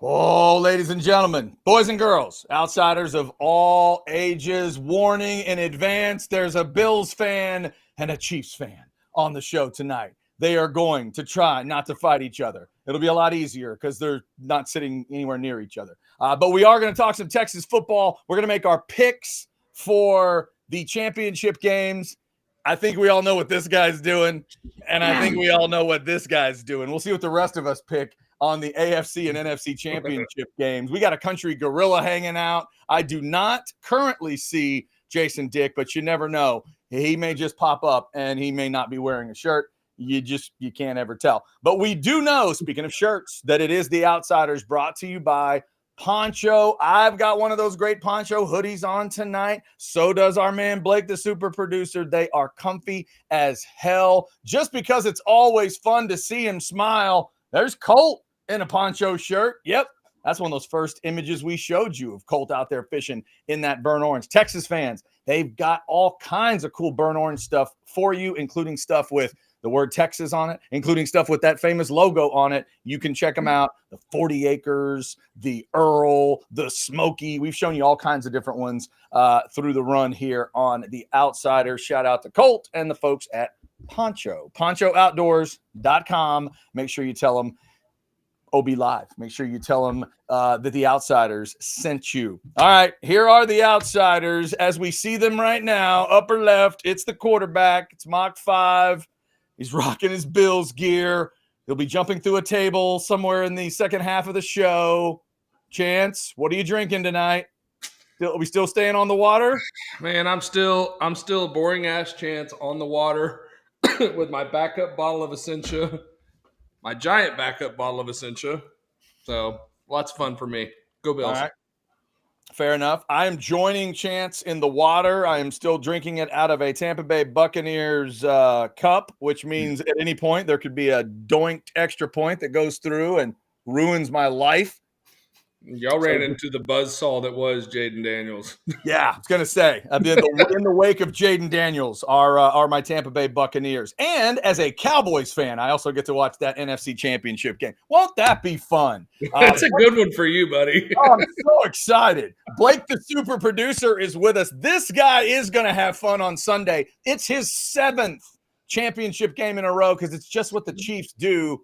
Oh, ladies and gentlemen, boys and girls, outsiders of all ages, warning in advance, there's a Bills fan and a Chiefs fan on the show tonight. They are going to try not to fight each other. It'll be a lot easier because they're not sitting anywhere near each other. But we are going to talk some Texas football. We're going to make our picks for the championship games. I think we all know what this guy's doing, and I think we all know what this guy's doing. We'll see what the rest of us pick on the AFC and NFC championship games. We got a country gorilla hanging out. I do not currently see Jason Dick, but you never know. He may just pop up and he may not be wearing a shirt. You can't ever tell. But we do know, speaking of shirts, that it is The Outsiders, brought to you by Poncho. I've got one of those great Poncho hoodies on tonight. So does our man Blake, the super producer. They are comfy as hell. Just because it's always fun to see him smile, there's Colt in a Poncho shirt. Yep, that's one of those first images we showed you of Colt out there fishing in that burnt orange. Texas fans, they've got all kinds of cool burnt orange stuff for you, including stuff with the word Texas on it, including stuff with that famous logo on it. You can check them out. The 40 Acres, the Earl, the Smoky. We've shown you all kinds of different ones through the run here on The Outsiders. Shout out to Colt and the folks at Poncho. PonchoOutdoors.com. Make sure you tell them OB Live. Make sure you tell them that The Outsiders sent you. All right, here are The Outsiders as we see them right now. Upper left, it's the quarterback. It's Mach 5. He's rocking his Bills gear. He'll be jumping through a table somewhere in the second half of the show. Chance, what are you drinking tonight? Are we still staying on the water? Man, I'm still a boring ass Chance on the water with my backup bottle of Essentia, my giant backup bottle of Essentia. So lots of fun for me. Go Bills. All right. Fair enough. I am joining Chance in the water. I am still drinking it out of a Tampa Bay Buccaneers cup, which means at any point there could be a doinked extra point that goes through and ruins my life. Y'all ran into the buzzsaw that was Jaden Daniels. Yeah, I was going to say, in the wake of Jaden Daniels are my Tampa Bay Buccaneers. And as a Cowboys fan, I also get to watch that NFC Championship game. Won't that be fun? That's a good one for you, buddy. I'm so excited. Blake, the super producer, is with us. This guy is going to have fun on Sunday. It's his 7th championship game in a row because it's just what the Chiefs do.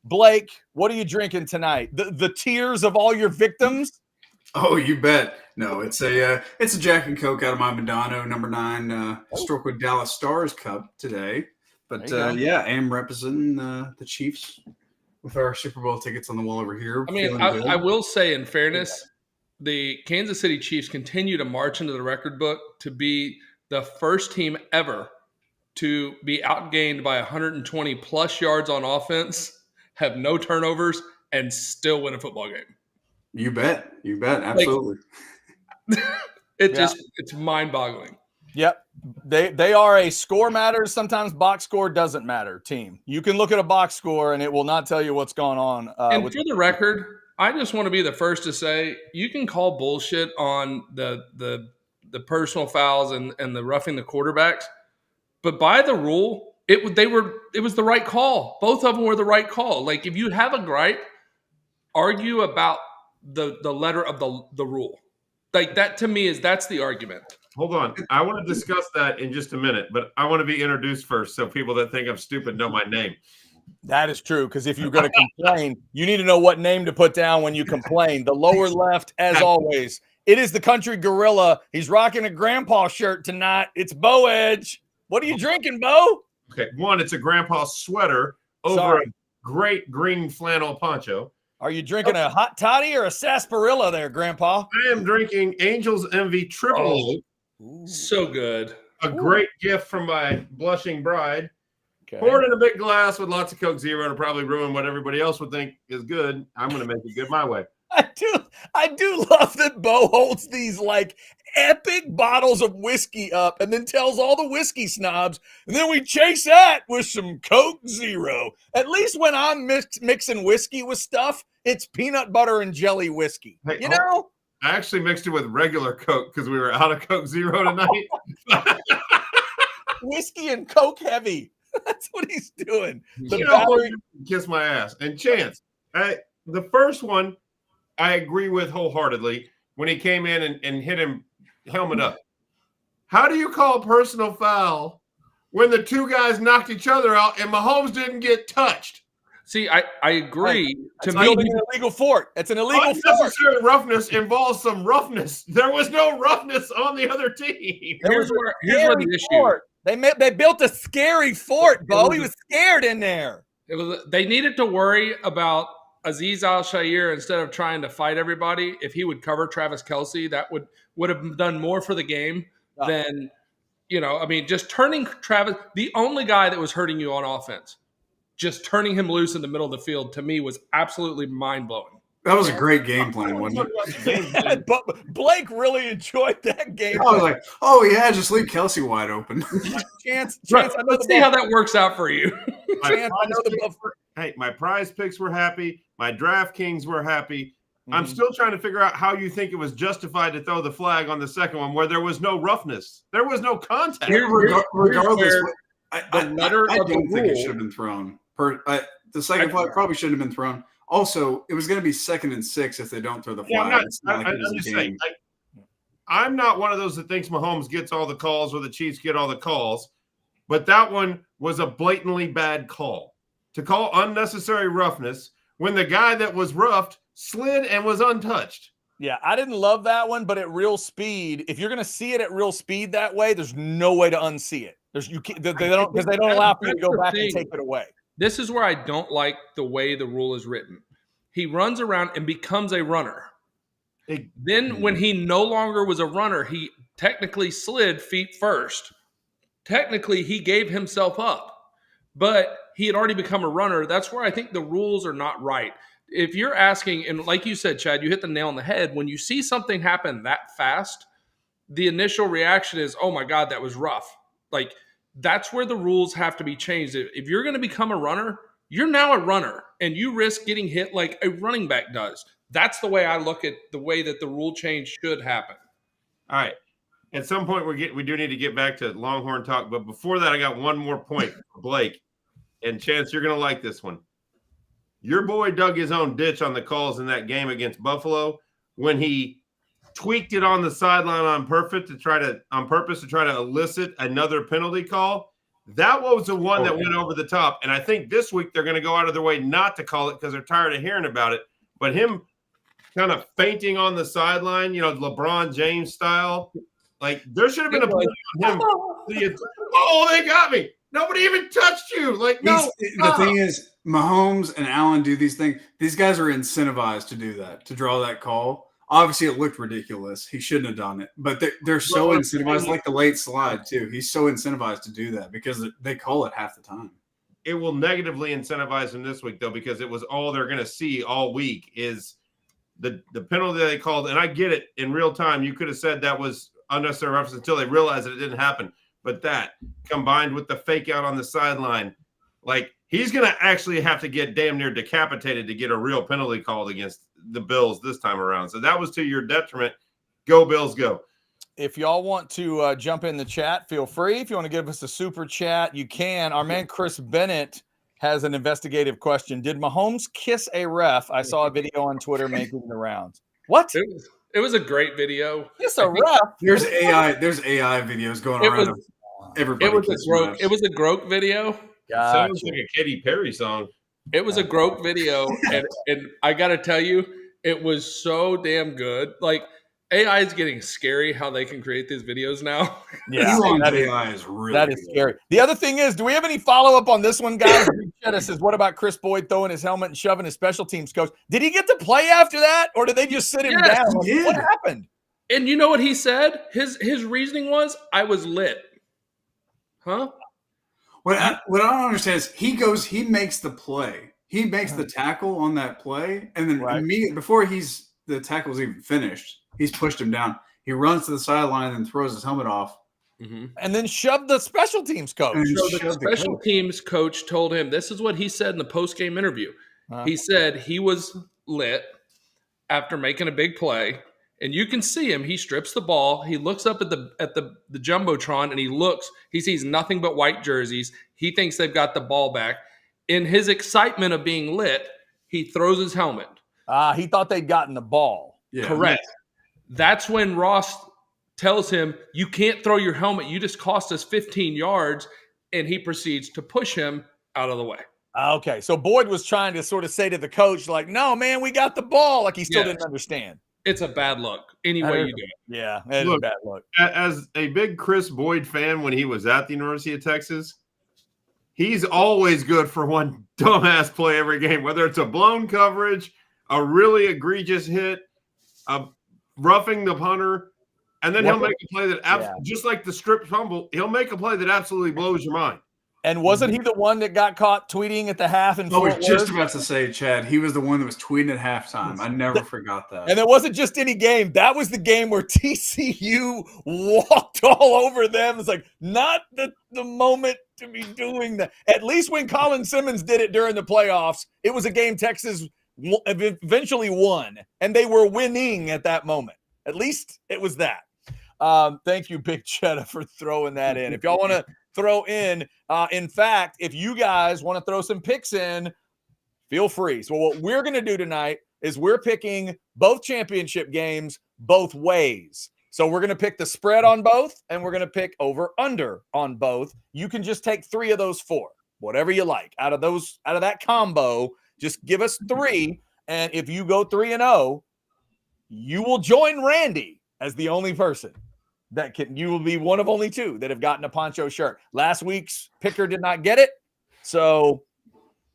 Blake, what are you drinking tonight? The tears of all your victims? Oh, you bet. No, it's a Jack and Coke out of my Madonna number 9 Stroke with Dallas Stars cup today. But I am representing the Chiefs with our Super Bowl tickets on the wall over here. I mean, I will say, in fairness, the Kansas City Chiefs continue to march into the record book to be the first team ever to be outgained by 120 plus yards on offense, have no turnovers, and still win a football game. You bet. Absolutely. It's mind-boggling. Yep. They are a score matters, sometimes box score doesn't matter team. You can look at a box score and it will not tell you what's going on. And for the record, I just want to be the first to say you can call bullshit on the personal fouls and the roughing the quarterbacks, but by the rule, it was the right call. Both of them were the right call. Like, if you have a gripe, argue about the letter of the rule. Like, that to me that's the argument. Hold on. I want to discuss that in just a minute, but I want to be introduced first so people that think I'm stupid know my name. That is true, because if you're going to complain, you need to know what name to put down when you complain. The lower left, as always, it is the country gorilla. He's rocking a grandpa shirt tonight. It's Bo Edge. What are you drinking, Bo? Okay, one, it's a grandpa sweater over a great green flannel poncho. Are you drinking a hot toddy or a sarsaparilla there, Grandpa? I am drinking Angel's Envy Triple. So good. A great gift from my blushing bride. Okay. Poured in a big glass with lots of Coke Zero to probably ruin what everybody else would think is good. I'm going to make it good my way. I do love that Bo holds these like epic bottles of whiskey up and then tells all the whiskey snobs, and then we chase that with some Coke Zero. At least when I'm mixing whiskey with stuff, it's peanut butter and jelly whiskey. Hey, you know? I actually mixed it with regular Coke because we were out of Coke Zero tonight. Whiskey and Coke heavy. That's what he's doing. Kiss my ass. And Chance, the first one, I agree with wholeheartedly when he came in and hit him helmet up. How do you call a personal foul when the two guys knocked each other out and Mahomes didn't get touched? See, I agree. To me, it's an illegal fort. It's an illegal fort. Unnecessary roughness involves some roughness. There was no roughness on the other team. Here's where the issue. Fort. They built a scary fort, Bo. He was scared in there. They needed to worry about Azeez Al-Shaair instead of trying to fight everybody. If he would cover Travis Kelce, that would have done more for the game than, just turning Travis, the only guy that was hurting you on offense, just turning him loose in the middle of the field, to me, was absolutely mind-blowing. That was a great game plan, wasn't it? But Blake really enjoyed that game. I was like, oh, yeah, just leave Kelce wide open. Chance, let's see how that works out for you. Hey, my prize picks were happy. My DraftKings were happy. I'm still trying to figure out how you think it was justified to throw the flag on the second one where there was no roughness. There was no contact. Regardless, I don't think it should have been thrown. The second flag probably shouldn't have been thrown. Also, it was going to be 2nd and 6 if they don't throw the flag. I'm just saying, I'm not one of those that thinks Mahomes gets all the calls or the Chiefs get all the calls, but that one was a blatantly bad call. To call unnecessary roughness when the guy that was roughed slid and was untouched. Yeah, I didn't love that one, but at real speed, if you're going to see it at real speed that way, there's no way to unsee it. They don't allow people to go back and take it away. This is where I don't like the way the rule is written. He runs around and becomes a runner. Then when he no longer was a runner, he technically slid feet first. Technically, he gave himself up. But he had already become a runner. That's where I think the rules are not right. If you're asking, and like you said, Chad, you hit the nail on the head. When you see something happen that fast, the initial reaction is, oh my God, that was rough. Like, that's where the rules have to be changed. If you're going to become a runner, you're now a runner, and you risk getting hit like a running back does. That's the way I look at the way that the rule change should happen. All right. At some point, we do need to get back to Longhorn talk. But before that, I got one more point for Blake. And Chance, you're going to like this one. Your boy dug his own ditch on the calls in that game against Buffalo when he tweaked it on the sideline on purpose to try to elicit another penalty call. That was the one that went over the top. And I think this week they're going to go out of their way not to call it because they're tired of hearing about it. But him kind of fainting on the sideline, LeBron James style, like there should have been a penalty on him. Oh, they got me. Nobody even touched you. Like, no. The thing is, Mahomes and Allen do these things. These guys are incentivized to do that, to draw that call. Obviously, it looked ridiculous. He shouldn't have done it. But they're so incentivized, like the late slide, too. He's so incentivized to do that because they call it half the time. It will negatively incentivize him this week, though, because it was all they're going to see all week is the penalty they called. And I get it. In real time, you could have said that was unnecessary roughness until they realized that it didn't happen. But that, combined with the fake out on the sideline, like he's going to actually have to get damn near decapitated to get a real penalty called against the Bills this time around. So that was to your detriment. Go Bills, go. If y'all want to jump in the chat, feel free. If you want to give us a super chat, you can. Our man Chris Bennett has an investigative question. Did Mahomes kiss a ref? I saw a video on Twitter making the rounds. What? It was a great video. Kiss a ref? There's AI videos going around. Everybody. It was a Groke video. Gotcha. Sounds like a Katy Perry song. It was a Groke video, and I got to tell you, it was so damn good. Like, AI is getting scary how they can create these videos now. Yeah, AI is really that is scary. The other thing is, do we have any follow-up on this one, guys? Cheddar says, what about Chris Boyd throwing his helmet and shoving his special teams coach? Did he get to play after that, or did they just sit him down? What happened? And you know what he said? His reasoning was, I was lit. Huh? What I don't understand is he makes the play. He makes the tackle on that play, and then immediately before the tackle's even finished, he's pushed him down. He runs to the sideline and throws his helmet off. Mm-hmm. And then shoved the special teams coach. So the special teams coach told him, this is what he said in the post-game interview. He said he was lit after making a big play. And you can see him. He strips the ball. He looks up at the Jumbotron, and he sees nothing but white jerseys. He thinks they've got the ball back. In his excitement of being lit, he throws his helmet. He thought they'd gotten the ball. Yeah. Correct. That's when Ross tells him, you can't throw your helmet. You just cost us 15 yards. And he proceeds to push him out of the way. Okay. So Boyd was trying to sort of say to the coach, like, no, man, we got the ball. Like he still didn't understand. It's a bad look any way you do it. Yeah, that is a bad look. As a big Chris Boyd fan when he was at the University of Texas, he's always good for one dumbass play every game, whether it's a blown coverage, a really egregious hit, a roughing the punter, and then he'll make a play that just like the strip fumble, he'll make a play that absolutely blows your mind. And wasn't he the one that got caught tweeting at the half? I was just about to say, Chad, he was the one that was tweeting at halftime. I never forgot that. And it wasn't just any game. That was the game where TCU walked all over them. It's like not the moment to be doing that. At least when Colin Simmons did it during the playoffs, it was a game Texas eventually won, and they were winning at that moment. At least it was that. Thank you, Big Cheddar, for throwing that in. If y'all want to throw in fact, if you guys want to throw some picks in, feel free. So what we're going to do tonight is we're picking both championship games both ways. So we're going to pick the spread on both, and we're going to pick over under on both. You can just take 3 of those 4, whatever you like. Out of that combo, just give us 3. And if you go 3-0, you will join Randy as the only person that you will be one of only 2 that have gotten a poncho shirt. Last week's picker did not get it. So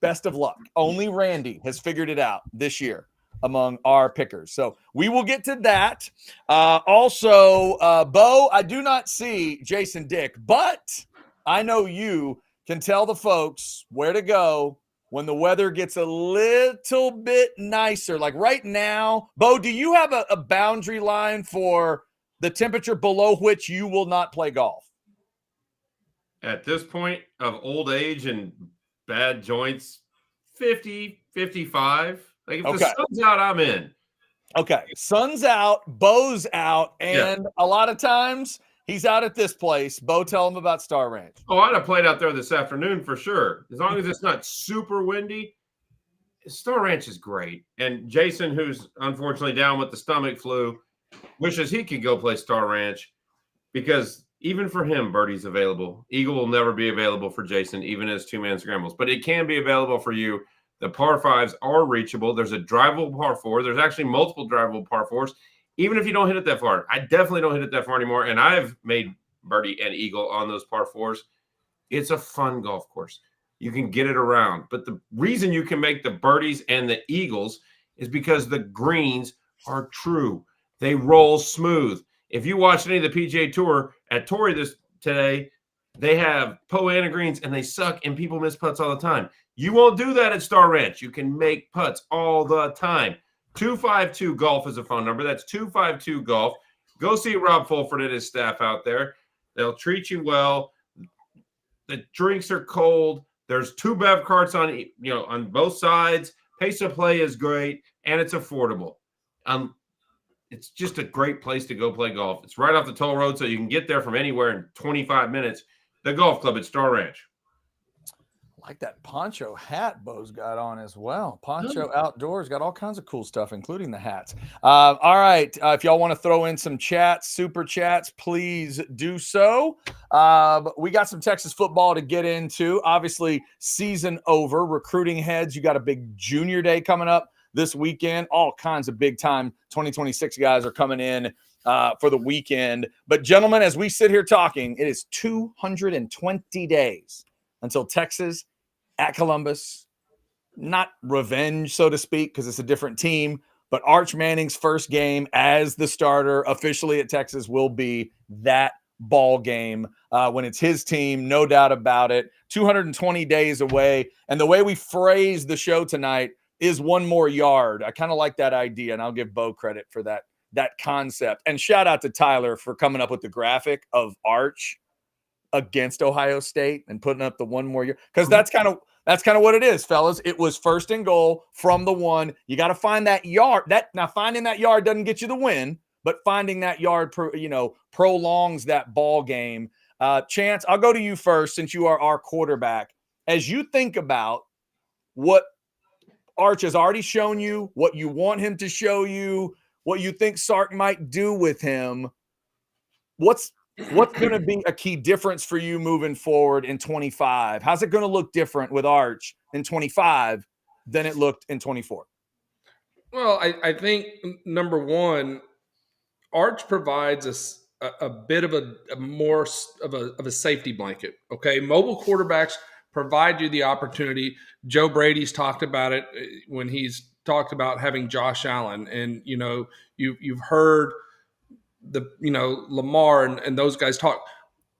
best of luck. Only Randy has figured it out this year among our pickers. So we will get to that. Also, Bo, I do not see Jason Dick, but I know you can tell the folks where to go when the weather gets a little bit nicer. Like right now, Bo, do you have a boundary line for the temperature below which you will not play golf? At this point of old age and bad joints, 50, 55. Like if the sun's out, I'm in. Okay. Sun's out, Bo's out, and a lot of times he's out at this place. Bo, tell him about Star Ranch. Oh, I'd have played out there this afternoon for sure. As long as it's not super windy. Star Ranch is great. And Jason, who's unfortunately down with the stomach flu, wishes he could go play Star Ranch because even for him, birdie's available. Eagle will never be available for Jason, even as 2-man scrambles. But it can be available for you. The par 5s are reachable. There's a drivable par 4. There's actually multiple drivable par 4s. Even if you don't hit it that far. I definitely don't hit it that far anymore. And I've made birdie and eagle on those par 4s. It's a fun golf course. You can get it around. But the reason you can make the birdies and the eagles is because the greens are true. They roll smooth. If you watch any of the PGA Tour at Torrey today, they have Poa greens and they suck and people miss putts all the time. You won't do that at Star Ranch. You can make putts all the time. 252 Golf is a phone number. That's 252 Golf. Go see Rob Fulford and his staff out there. They'll treat you well. The drinks are cold. There's 2 bev carts on both sides. Pace of play is great and it's affordable. It's just a great place to go play golf. It's right off the toll road, so you can get there from anywhere in 25 minutes. The golf club at Star Ranch. I like that poncho hat Bo's got on as well. Poncho Outdoors got all kinds of cool stuff, including the hats. All right. If y'all want to throw in some chats, super chats, please do so. We got some Texas football to get into. Obviously, season over. Recruiting heads. You got a big junior day coming up this weekend. All kinds of big time 2026 guys are coming in for the weekend. But gentlemen, as we sit here talking, it is 220 days until Texas at Columbus. Not revenge, so to speak, because it's a different team, but Arch Manning's first game as the starter officially at Texas will be that ball game when it's his team, no doubt about it. 220 days away. And the way we phrase the show tonight is one more yard. I kind of like that idea, and I'll give Bo credit for that concept. And shout out to Tyler for coming up with the graphic of Arch against Ohio State and putting up the one more year, because that's kind of what it is, fellas. It was 1st and goal from the 1. You got to find that yard. Now finding that yard doesn't get you the win, but finding that yard prolongs that ball game. Chance, I'll go to you first since you are our quarterback. As you think about what Arch has already shown you what you want him to show you, what you think Sark might do with him. What's going to be a key difference for you moving forward in 25? How's it going to look different with Arch in 25 than it looked in 24? Well, I think number one, Arch provides a bit of a more of a safety blanket. Okay, mobile quarterbacks provide you the opportunity. Joe Brady's talked about it when he's talked about having Josh Allen, and you've heard Lamar and those guys talk.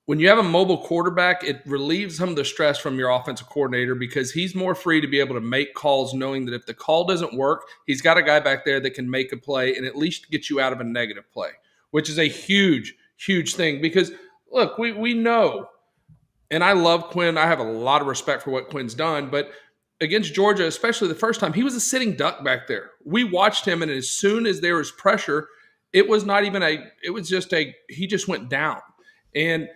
When you have a mobile quarterback, it relieves some of the stress from your offensive coordinator because he's more free to be able to make calls, knowing that if the call doesn't work, he's got a guy back there that can make a play and at least get you out of a negative play, which is a huge, huge thing. Because, look, we know, and I love Quinn. I have a lot of respect for what Quinn's done, but against Georgia, especially the first time, he was a sitting duck back there. We watched him, and as soon as there was pressure, it was not even he just went down. And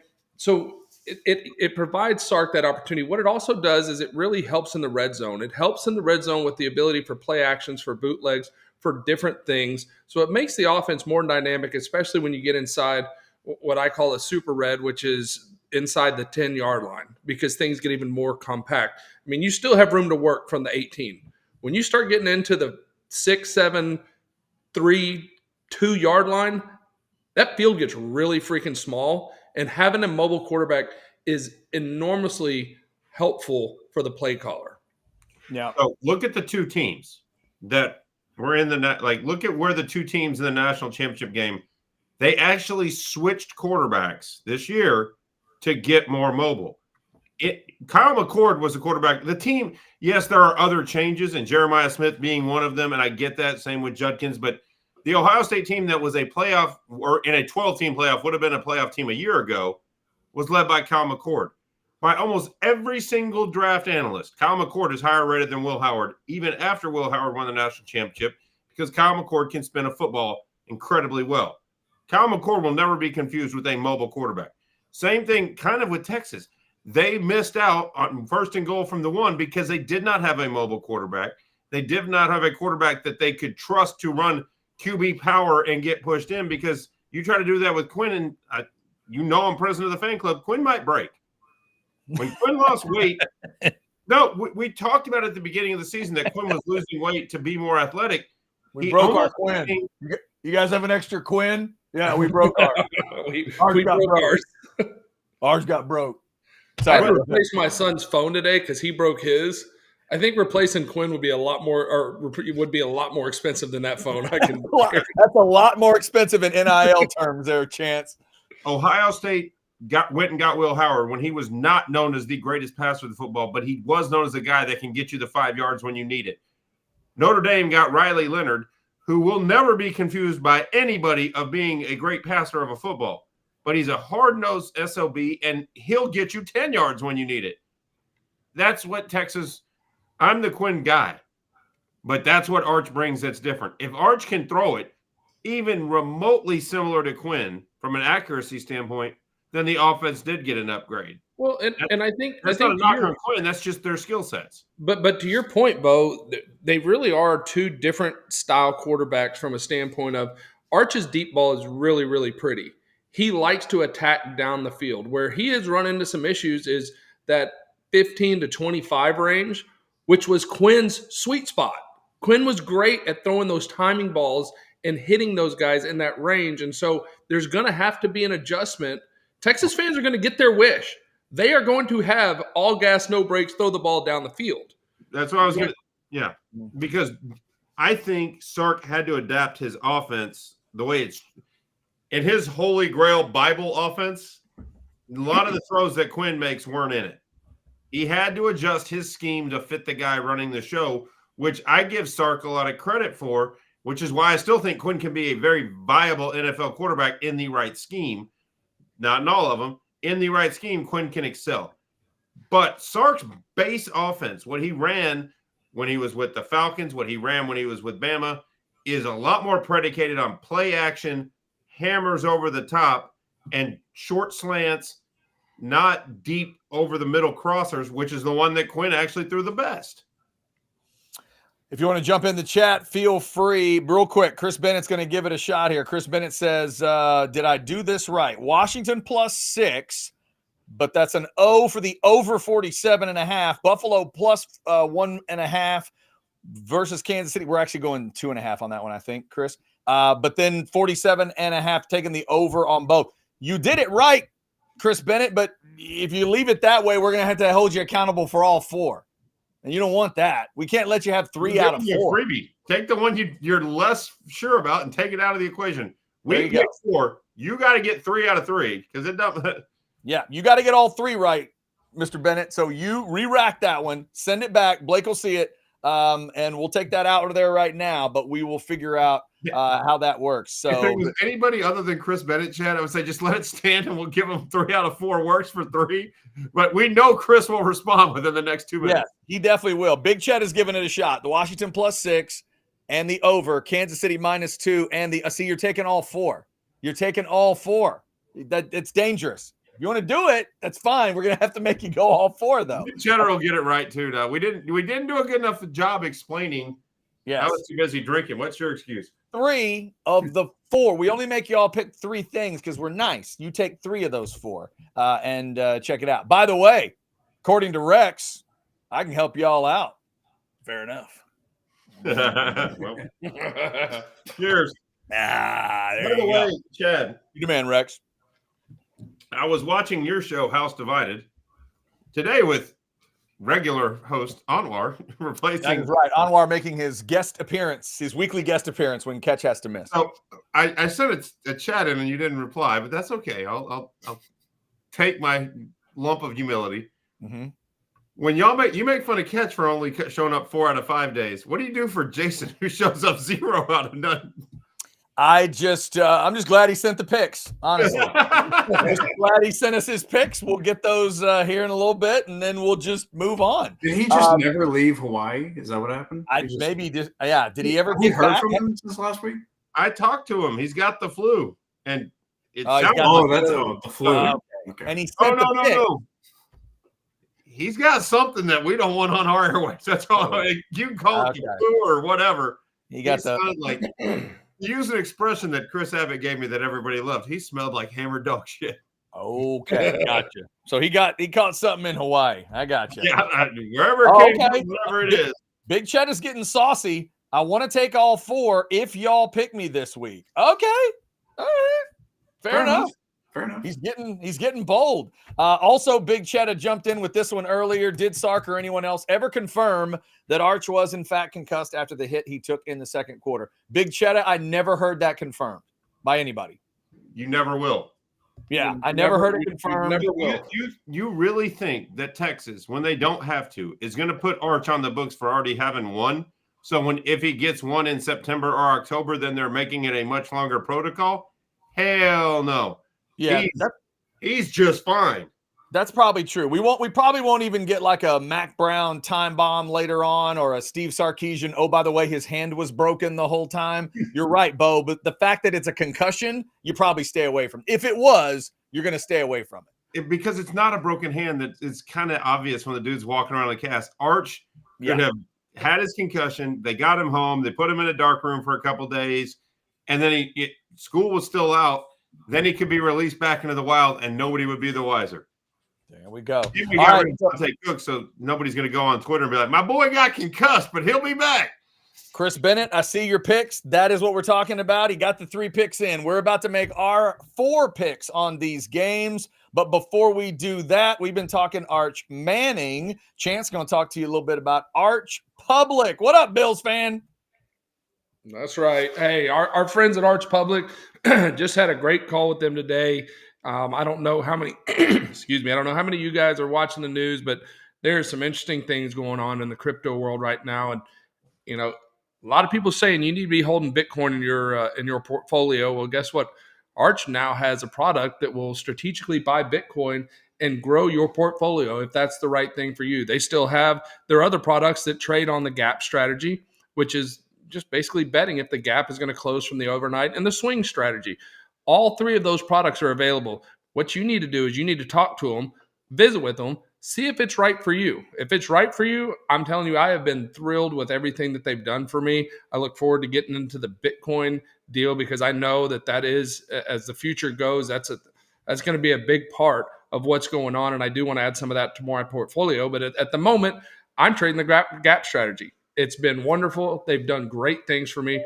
so it provides Sark that opportunity. What it also does is it really helps in the red zone. It helps in the red zone with the ability for play actions, for bootlegs, for different things. So it makes the offense more dynamic, especially when you get inside what I call a super red, which is inside the 10-yard line, because things get even more compact. I mean, you still have room to work from the 18. When you start getting into the 6, 7, 3, 2-yard line, that field gets really freaking small. And having a mobile quarterback is enormously helpful for the play caller. Yeah. So look at the two teams that were in look at where the two teams in the national championship game, they actually switched quarterbacks this year to get more mobile. Kyle McCord was a quarterback. The team, yes, there are other changes, and Jeremiah Smith being one of them, and I get that. Same with Judkins, but the Ohio State team that was a playoff or in a 12-team playoff would have been a playoff team a year ago was led by Kyle McCord. By almost every single draft analyst, Kyle McCord is higher rated than Will Howard, even after Will Howard won the national championship, because Kyle McCord can spin a football incredibly well. Kyle McCord will never be confused with a mobile quarterback. Same thing kind of with Texas. They missed out on first and goal from the 1 because they did not have a mobile quarterback. They did not have a quarterback that they could trust to run QB power and get pushed in, because you try to do that with Quinn, and I'm president of the fan club. Quinn might break. When Quinn lost weight, we talked about at the beginning of the season that Quinn was losing weight to be more athletic. We broke our Quinn. You guys have an extra Quinn? Yeah, we broke ours. we broke ours. Ours got broke. I replaced my son's phone today because he broke his. I think replacing Quinn would be a lot more expensive than that phone. That's a lot more expensive in NIL terms there, Chance. Ohio State went and got Will Howard when he was not known as the greatest passer of the football, but he was known as a guy that can get you the 5 yards when you need it. Notre Dame got Riley Leonard, who will never be confused by anybody of being a great passer of a football, but he's a hard-nosed SOB, and he'll get you 10 yards when you need it. That's what Texas – I'm the Quinn guy, but that's what Arch brings that's different. If Arch can throw it even remotely similar to Quinn from an accuracy standpoint, then the offense did get an upgrade. Well, and I think that's not a knock on Quinn. That's just their skill sets. But to your point, Bo, they really are two different style quarterbacks from a standpoint of Arch's deep ball is really, really pretty. He likes to attack down the field. Where he has run into some issues is that 15 to 25 range, which was Quinn's sweet spot. Quinn was great at throwing those timing balls and hitting those guys in that range. And so there's going to have to be an adjustment. Texas fans are going to get their wish. They are going to have all gas, no brakes, throw the ball down the field. That's what I was going to – yeah. Because I think Sark had to adapt his offense the way it's – in his holy grail Bible offense, a lot of the throws that Quinn makes weren't in it. He had to adjust his scheme to fit the guy running the show, which I give Sark a lot of credit for, which is why I still think Quinn can be a very viable NFL quarterback in the right scheme. Not in all of them. In the right scheme, Quinn can excel. But Sark's base offense, what he ran when he was with the Falcons, what he ran when he was with Bama, is a lot more predicated on play action, hammers over the top, and short slants, not deep over the middle crossers, which is the one that Quinn actually threw the best. If you want to jump in the chat, feel free. Real quick, Chris Bennett's going to give it a shot here. Chris Bennett says, did I do this right? Washington +6, but that's an O for the over 47.5. Buffalo plus 1.5 versus Kansas City. We're actually going 2.5 on that one, I think, Chris. But then 47.5, taking the over on both. You did it right, Chris Bennett, but if you leave it that way, we're going to have to hold you accountable for all 4. And you don't want that. We can't let you have 3 out of 4. Freebie. Take the one you're less sure about and take it out of the equation. We get 4. You got to get 3 out of 3 because it doesn't. Yeah, you got to get all 3 right, Mr. Bennett. So you re-rack that one, send it back. Blake will see it, and we'll take that out of there right now. But we will figure out how that works. So if it was anybody other than Chris Bennett, Chad, I would say just let it stand and we'll give him 3 out of 4 works for 3. But we know Chris will respond within the next 2 minutes. Yes, he definitely will. Big Chet is giving it a shot. The Washington +6 and the over, Kansas City -2, and the see, you're taking all 4. You're taking all 4. It's dangerous. If you want to do it, that's fine. We're gonna have to make you go all 4 though. Cheddar will get it right too. Now we didn't do a good enough job explaining. Yes. I was too busy drinking. What's your excuse? 3 of the 4. We only make you all pick 3 things because we're nice. You take 3 of those 4 and check it out. By the way, according to Rex, I can help you all out. Fair enough. Well, cheers. There By the you way, go. Chad, You the man, Rex. I was watching your show, House Divided, today with regular host Anwar replacing. That's right. Anwar making his guest appearance, his weekly guest appearance when Catch has to miss. So I sent a chat in and you didn't reply, but that's okay. I'll take my lump of humility. Mm-hmm. When you make fun of Catch for only showing up 4 out of 5 days, what do you do for Jason who shows up 0 out of none? I'm just glad he sent the pics, honestly. I'm just glad he sent us his picks. We'll get those here in a little bit, and then we'll just move on. Did he just never leave Hawaii? Is that what happened? Did he ever Have you get heard back? from him since last week? I talked to him. He's got the flu, and it Oh, he's sounds. got The flu. Okay. And he Oh sent the pic. no! He's got something that we don't want on our airways. That's all. You can call it the flu or whatever. He got like. Use an expression that Chris Abbott gave me that everybody loved. He smelled like hammered dog shit. Okay, gotcha. So he caught something in Hawaii. I gotcha. Yeah, wherever it came from, whatever it is. Big Chet is getting saucy. I want to take all 4 if y'all pick me this week. Okay. All right. Fair enough. Fair enough. He's getting bold. Also, Big Cheddar jumped in with this one earlier. Did Sark or anyone else ever confirm that Arch was in fact concussed after the hit he took in the second quarter? Big Cheddar, I never heard that confirmed by anybody. You never will. Yeah, I never heard it confirmed. Never will. You really think that Texas, when they don't have to, is going to put Arch on the books for already having one? So if he gets one in September or October, then they're making it a much longer protocol? Hell no. Yeah, he's just fine. That's probably true. We probably won't even get like a Mac Brown time bomb later on or a Steve Sarkisian. Oh, by the way, his hand was broken the whole time. You're right, Bo. But the fact that it's a concussion, you probably stay away from. If it was, you're going to stay away from it. Because it's not a broken hand. That it's kind of obvious when the dude's walking around the cast. Arch could have had his concussion. They got him home. They put him in a dark room for a couple days, and then school was still out. Then he could be released back into the wild, and nobody would be the wiser. There we go. We got Dante Cook, so nobody's going to go on Twitter and be like, my boy got concussed, but he'll be back. Chris Bennett, I see your picks. That is what we're talking about. He got the 3 picks in. We're about to make our 4 picks on these games. But before we do that, we've been talking Arch Manning. Chance going to talk to you a little bit about Arch Public. What up, Bills fan? That's right. Hey, our friends at Arch Public just had a great call with them today. I don't know how many, excuse me, I don't know how many of you guys are watching the news, but there's some interesting things going on in the crypto world right now. And, a lot of people saying you need to be holding Bitcoin in your portfolio. Well, guess what? Arch now has a product that will strategically buy Bitcoin and grow your portfolio if that's the right thing for you. They still have their other products that trade on the gap strategy, which is just basically betting if the gap is going to close from the overnight, and the swing strategy. All 3 of those products are available. What you need to do is you need to talk to them, visit with them, see if it's right for you. If it's right for you, I'm telling you, I have been thrilled with everything that they've done for me. I look forward to getting into the Bitcoin deal because I know that is, as the future goes, that's going to be a big part of what's going on. And I do want to add some of that to my portfolio. But at the moment, I'm trading the gap strategy. It's been wonderful. They've done great things for me.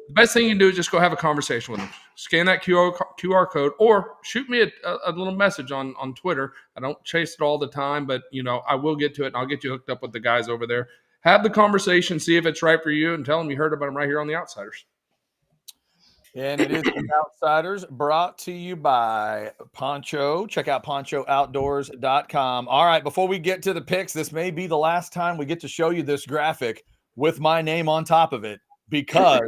The best thing you can do is just go have a conversation with them. Scan that QR code or shoot me a little message on Twitter. I don't chase it all the time, but, I will get to it, and I'll get you hooked up with the guys over there. Have the conversation, see if it's right for you, and tell them you heard about them right here on The Outsiders. And it is The Outsiders, brought to you by Poncho. Check out ponchooutdoors.com. All right, before we get to the picks, this may be the last time we get to show you this graphic with my name on top of it because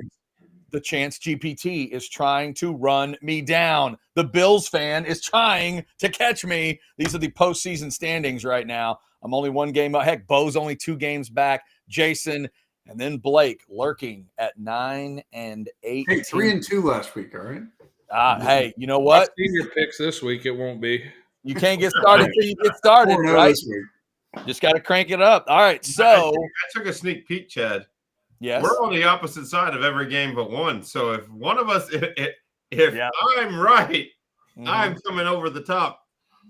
the Chance GPT is trying to run me down. The Bills fan is trying to catch me. These are the postseason standings right now. I'm only one game up. Heck, Bo's only 2 games back. Jason and then Blake lurking at 9-8. Hey, 3-2 last week, all right? Hey, you know what? I've seen your picks this week. It won't be. You can't get started until you get started, right? This week. Just got to crank it up. All right, so. I took a sneak peek, Chad. Yes. We're on the opposite side of every game but one. So if one of us, if I'm right, I'm coming over the top.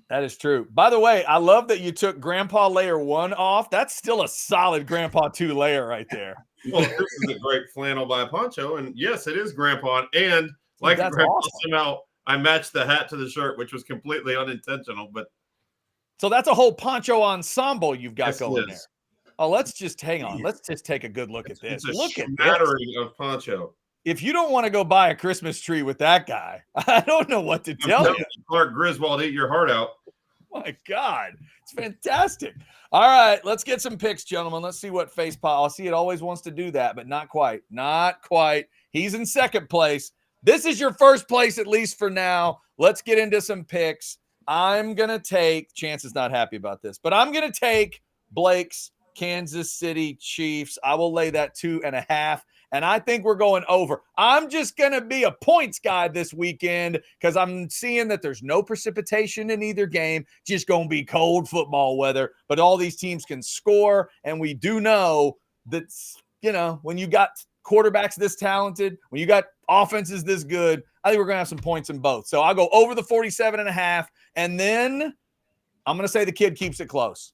That is true. By the way, I love that you took Grandpa Layer 1 off. That's still a solid Grandpa 2 layer right there. Well, this is a great flannel by Poncho. And yes, it is Grandpa. And like Grandpa, awesome. Somehow I matched the hat to the shirt, which was completely unintentional. But so that's a whole Poncho ensemble you've got going there. Oh, let's just hang on. Let's just take a good look at this. Look at this. Of Poncho. If you don't want to go buy a Christmas tree with that guy, I don't know what to tell you. Clark Griswold, eat your heart out. My God, it's fantastic. All right, let's get some picks, gentlemen. Let's see what face policy. It always wants to do that, but not quite. Not quite. He's in second place. This is your first place, at least for now. Let's get into some picks. I'm going to take, Chance is not happy about this, but I'm going to take Blake's Kansas City Chiefs. I will lay that 2.5. And I think we're going over. I'm just going to be a points guy this weekend because I'm seeing that there's no precipitation in either game. Just going to be cold football weather. But all these teams can score. And we do know that, when you got quarterbacks this talented, when you got offenses this good, I think we're going to have some points in both. So I'll go over the 47.5. And then I'm going to say the kid keeps it close.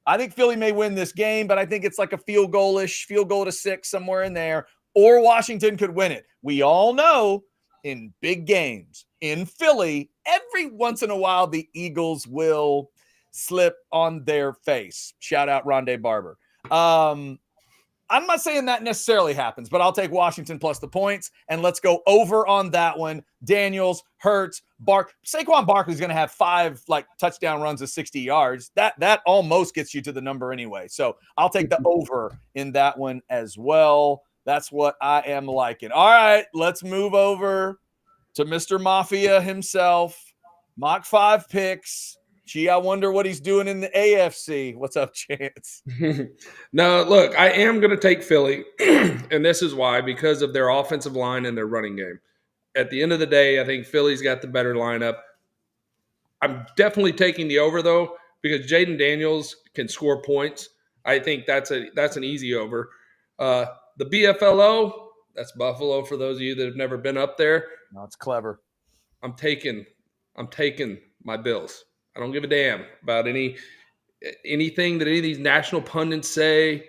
I think Philly may win this game, but I think it's like a field goal to 6, somewhere in there. Or Washington could win it. We all know in big games in Philly, every once in a while, the Eagles will slip on their face. Shout out Rondé Barber. I'm not saying that necessarily happens, but I'll take Washington plus the points, and let's go over on that one. Daniels, Hurts, Saquon Barkley's going to have 5 touchdown runs of 60 yards. That almost gets you to the number anyway. So I'll take the over in that one as well. That's what I am liking. All right, let's move over to Mr. Mafia himself. Mach 5 picks. Gee, I wonder what he's doing in the AFC. What's up, Chance? No, look, I am going to take Philly, and this is why, because of their offensive line and their running game. At the end of the day, I think Philly's got the better lineup. I'm definitely taking the over, though, because Jaden Daniels can score points. I think that's an easy over. The BFLO, that's Buffalo for those of you that have never been up there. No, it's clever. I'm taking my Bills. I don't give a damn about anything that any of these national pundits say.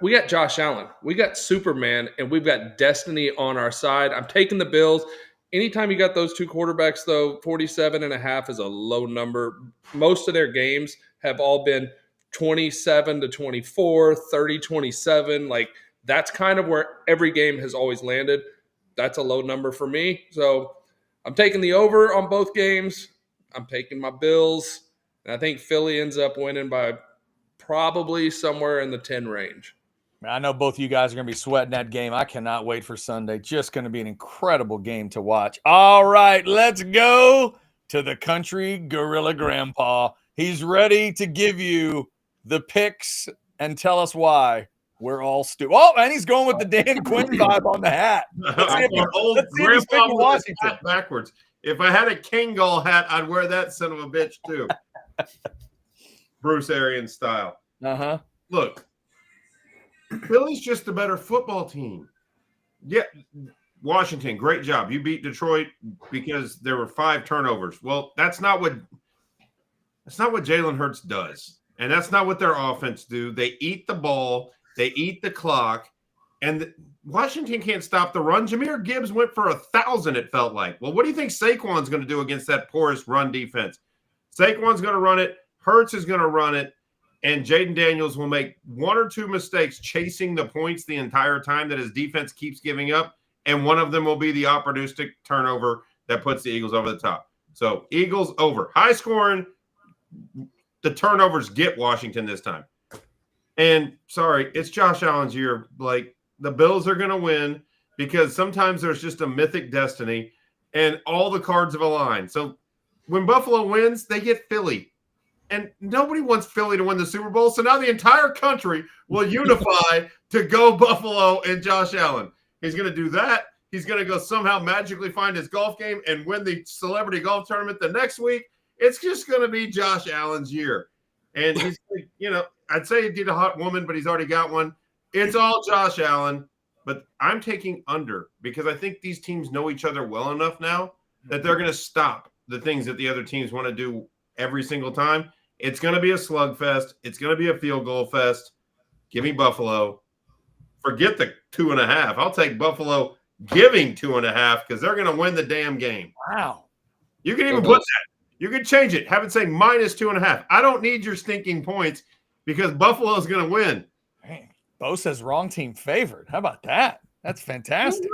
We got Josh Allen. We got Superman, and we've got destiny on our side. I'm taking the Bills. Anytime you got those 2 quarterbacks, though, 47.5 is a low number. Most of their games have all been 27-24, 30-27. That's kind of where every game has always landed. That's a low number for me. So I'm taking the over on both games. I'm taking my Bills. And I think Philly ends up winning by probably somewhere in the 10 range. I know both of you guys are going to be sweating that game. I cannot wait for Sunday. Just going to be an incredible game to watch. All right, let's go to the country gorilla grandpa. He's ready to give you the picks and tell us why we're all stupid. Oh, and he's going with the Dan Quinn vibe on the hat. Let's see if he's picking Washington. Backwards. If I had a Kangol hat, I'd wear that son of a bitch too. Bruce Arians style. Uh-huh. Look, Philly's just a better football team. Yeah, Washington, great job. You beat Detroit because there were 5 turnovers. Well, that's not what Jalen Hurts does. And that's not what their offense do. They eat the ball, they eat the clock, and Washington can't stop the run. Jahmyr Gibbs went for 1,000, it felt like. Well, what do you think Saquon's going to do against that porous run defense? Saquon's going to run it, Hurts is going to run it, and Jaden Daniels will make 1 or 2 mistakes chasing the points the entire time that his defense keeps giving up, and one of them will be the opportunistic turnover that puts the Eagles over the top. So Eagles over. High scoring, the turnovers get Washington this time. And sorry, it's Josh Allen's year. Like, the Bills are going to win because sometimes there's just a mythic destiny and all the cards have aligned. So when Buffalo wins, they get Philly. And nobody wants Philly to win the Super Bowl. So now the entire country will unify to go Buffalo and Josh Allen. He's going to do that. He's going to go somehow magically find his golf game and win the celebrity golf tournament the next week. It's just going to be Josh Allen's year. And he's, I'd say he'd get a hot woman, but he's already got one. It's all Josh Allen. But I'm taking under because I think these teams know each other well enough now that they're going to stop the things that the other teams want to do every single time. It's going to be a slugfest. It's going to be a field goal fest. Give me Buffalo. Forget the 2.5. I'll take Buffalo giving 2.5 because they're going to win the damn game. Wow. You can even put that. You can change it. Have it say -2.5. I don't need your stinking points because Buffalo's going to win. Man, Bo says wrong team favored. How about that? That's fantastic.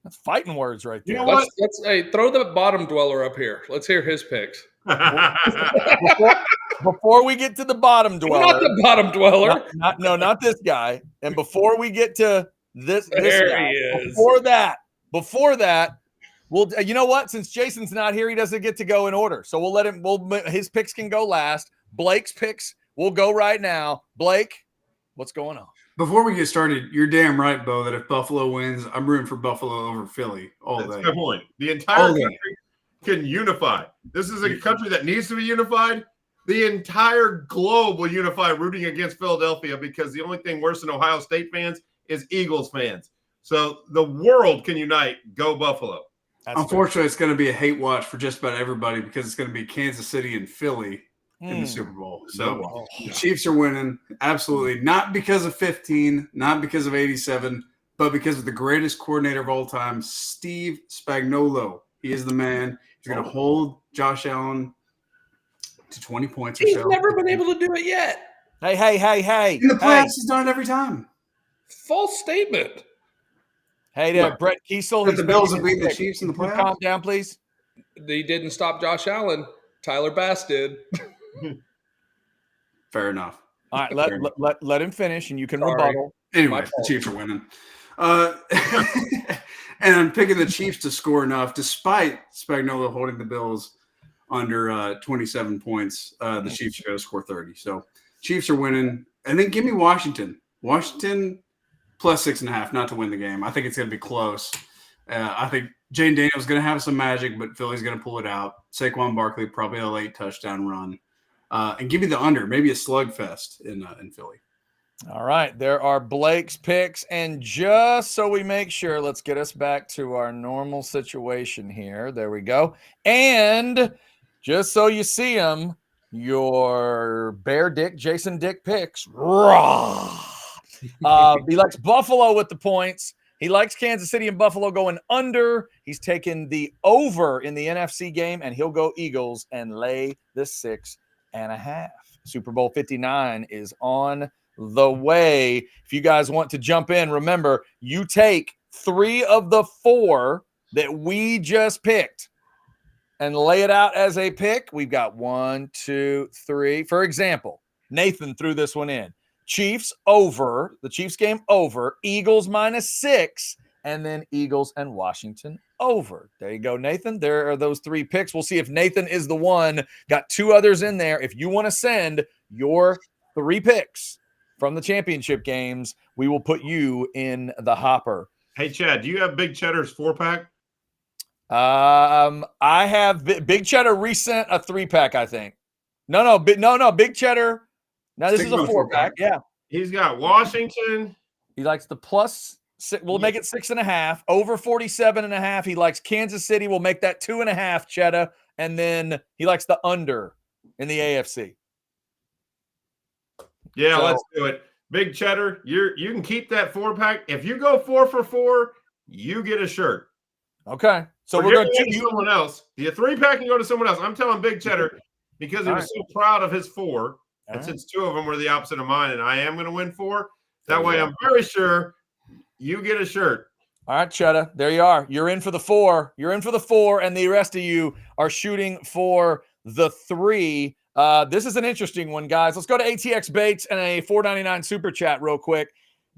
That's fighting words right there. You know what? Let's throw the bottom dweller up here. Let's hear his picks. Before we get to the bottom dweller. Not the bottom dweller. Not this guy. And before we get to this there guy, he is. Before that, well, you know what? Since Jason's not here, he doesn't get to go in order. So we'll let him. His picks can go last. Blake's picks will go right now. Blake, what's going on? Before we get started, you're damn right, Bo, that if Buffalo wins, I'm rooting for Buffalo over Philly all day. That's my point. The entire country can unify. This is a country that needs to be unified. The entire globe will unify rooting against Philadelphia because the only thing worse than Ohio State fans is Eagles fans. So the world can unite. Go Buffalo. Unfortunately, it's going to be a hate watch for just about everybody because it's going to be Kansas City and Philly in the Super Bowl. So the Chiefs are winning. Absolutely. Not because of 15, not because of 87, but because of the greatest coordinator of all time, Steve Spagnuolo. He is the man. He's going to hold Josh Allen to 20 points or so. He's never been able to do it yet. Hey. In the playoffs, he's done it every time. False statement. Hey there, Brett Kiesel. But the Bills have beaten the Chiefs in the playoffs. Calm down, please. They didn't stop Josh Allen. Tyler Bass did. Fair enough. All right, let him finish, and you can rebuttal. Anyway, the Chiefs are winning. And I'm picking the Chiefs to score enough, despite Spagnuolo holding the Bills under 27 points. The Chiefs are going to score 30. So Chiefs are winning. And then give me Washington. Washington plus 6.5, not to win the game. I think it's going to be close. I think Jane Daniels is going to have some magic, but Philly's going to pull it out. Saquon Barkley, probably a late touchdown run. And give me the under, maybe a slugfest in Philly. All right, there are Blake's picks. And just so we make sure, let's get us back to our normal situation here. There we go. And just so you see them, your Bear Dick, Jason Dick picks. Raw. He likes Buffalo with the points. He likes Kansas City and Buffalo going under. He's taken the over in the NFC game, and he'll go Eagles and lay the 6.5. Super Bowl 59 is on the way. If you guys want to jump in, remember, you take 3 of the 4 that we just picked and lay it out as a pick. We've got 1, 2, 3. For example, Nathan threw this one in. Chiefs over, the Chiefs game over, Eagles -6, and then Eagles and Washington over. There you go, Nathan. There are those 3 picks. We'll see if Nathan is the one. Got 2 others in there. If you want to send your 3 picks from the championship games, we will put you in the hopper. Hey, Chad, do you have Big Cheddar's 4-pack? I have Big Cheddar resent a 3-pack, I think. No, Big Cheddar. Now this is a 4-pack. Yeah. He's got Washington. He likes the plus. We'll make it 6.5. Over 47.5. He likes Kansas City. We'll make that 2.5, Cheddar. And then he likes the under in the AFC. Yeah, let's do it. Big Cheddar, you can keep that 4-pack. If you go 4 for 4, you get a shirt. Okay. So we're going to someone else. The 3-pack can go to someone else. I'm telling Big Cheddar because he was so proud of his 4. And since 2 of them were the opposite of mine, and I am going to win 4, that way I'm very sure you get a shirt. All right, Cheddar. There you are. You're in for the 4. You're in for the 4, and the rest of you are shooting for the 3. This is an interesting one, guys. Let's go to ATX Bates and a $4.99 super chat real quick.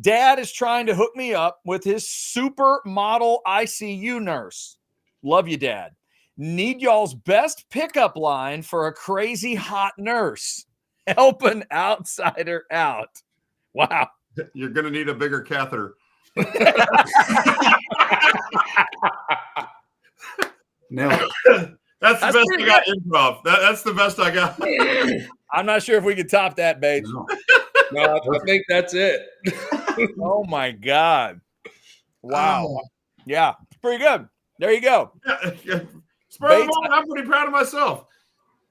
Dad is trying to hook me up with his supermodel ICU nurse. Love you, Dad. Need y'all's best pickup line for a crazy hot nurse. Help an outsider out. Wow. You're going to need a bigger catheter. No. That's the best I got improv. That's the best I got. I'm not sure if we could top that, Bates. No, I think that's it. Oh, my God. Wow. Yeah, it's pretty good. There you go. Bates, I'm pretty proud of myself.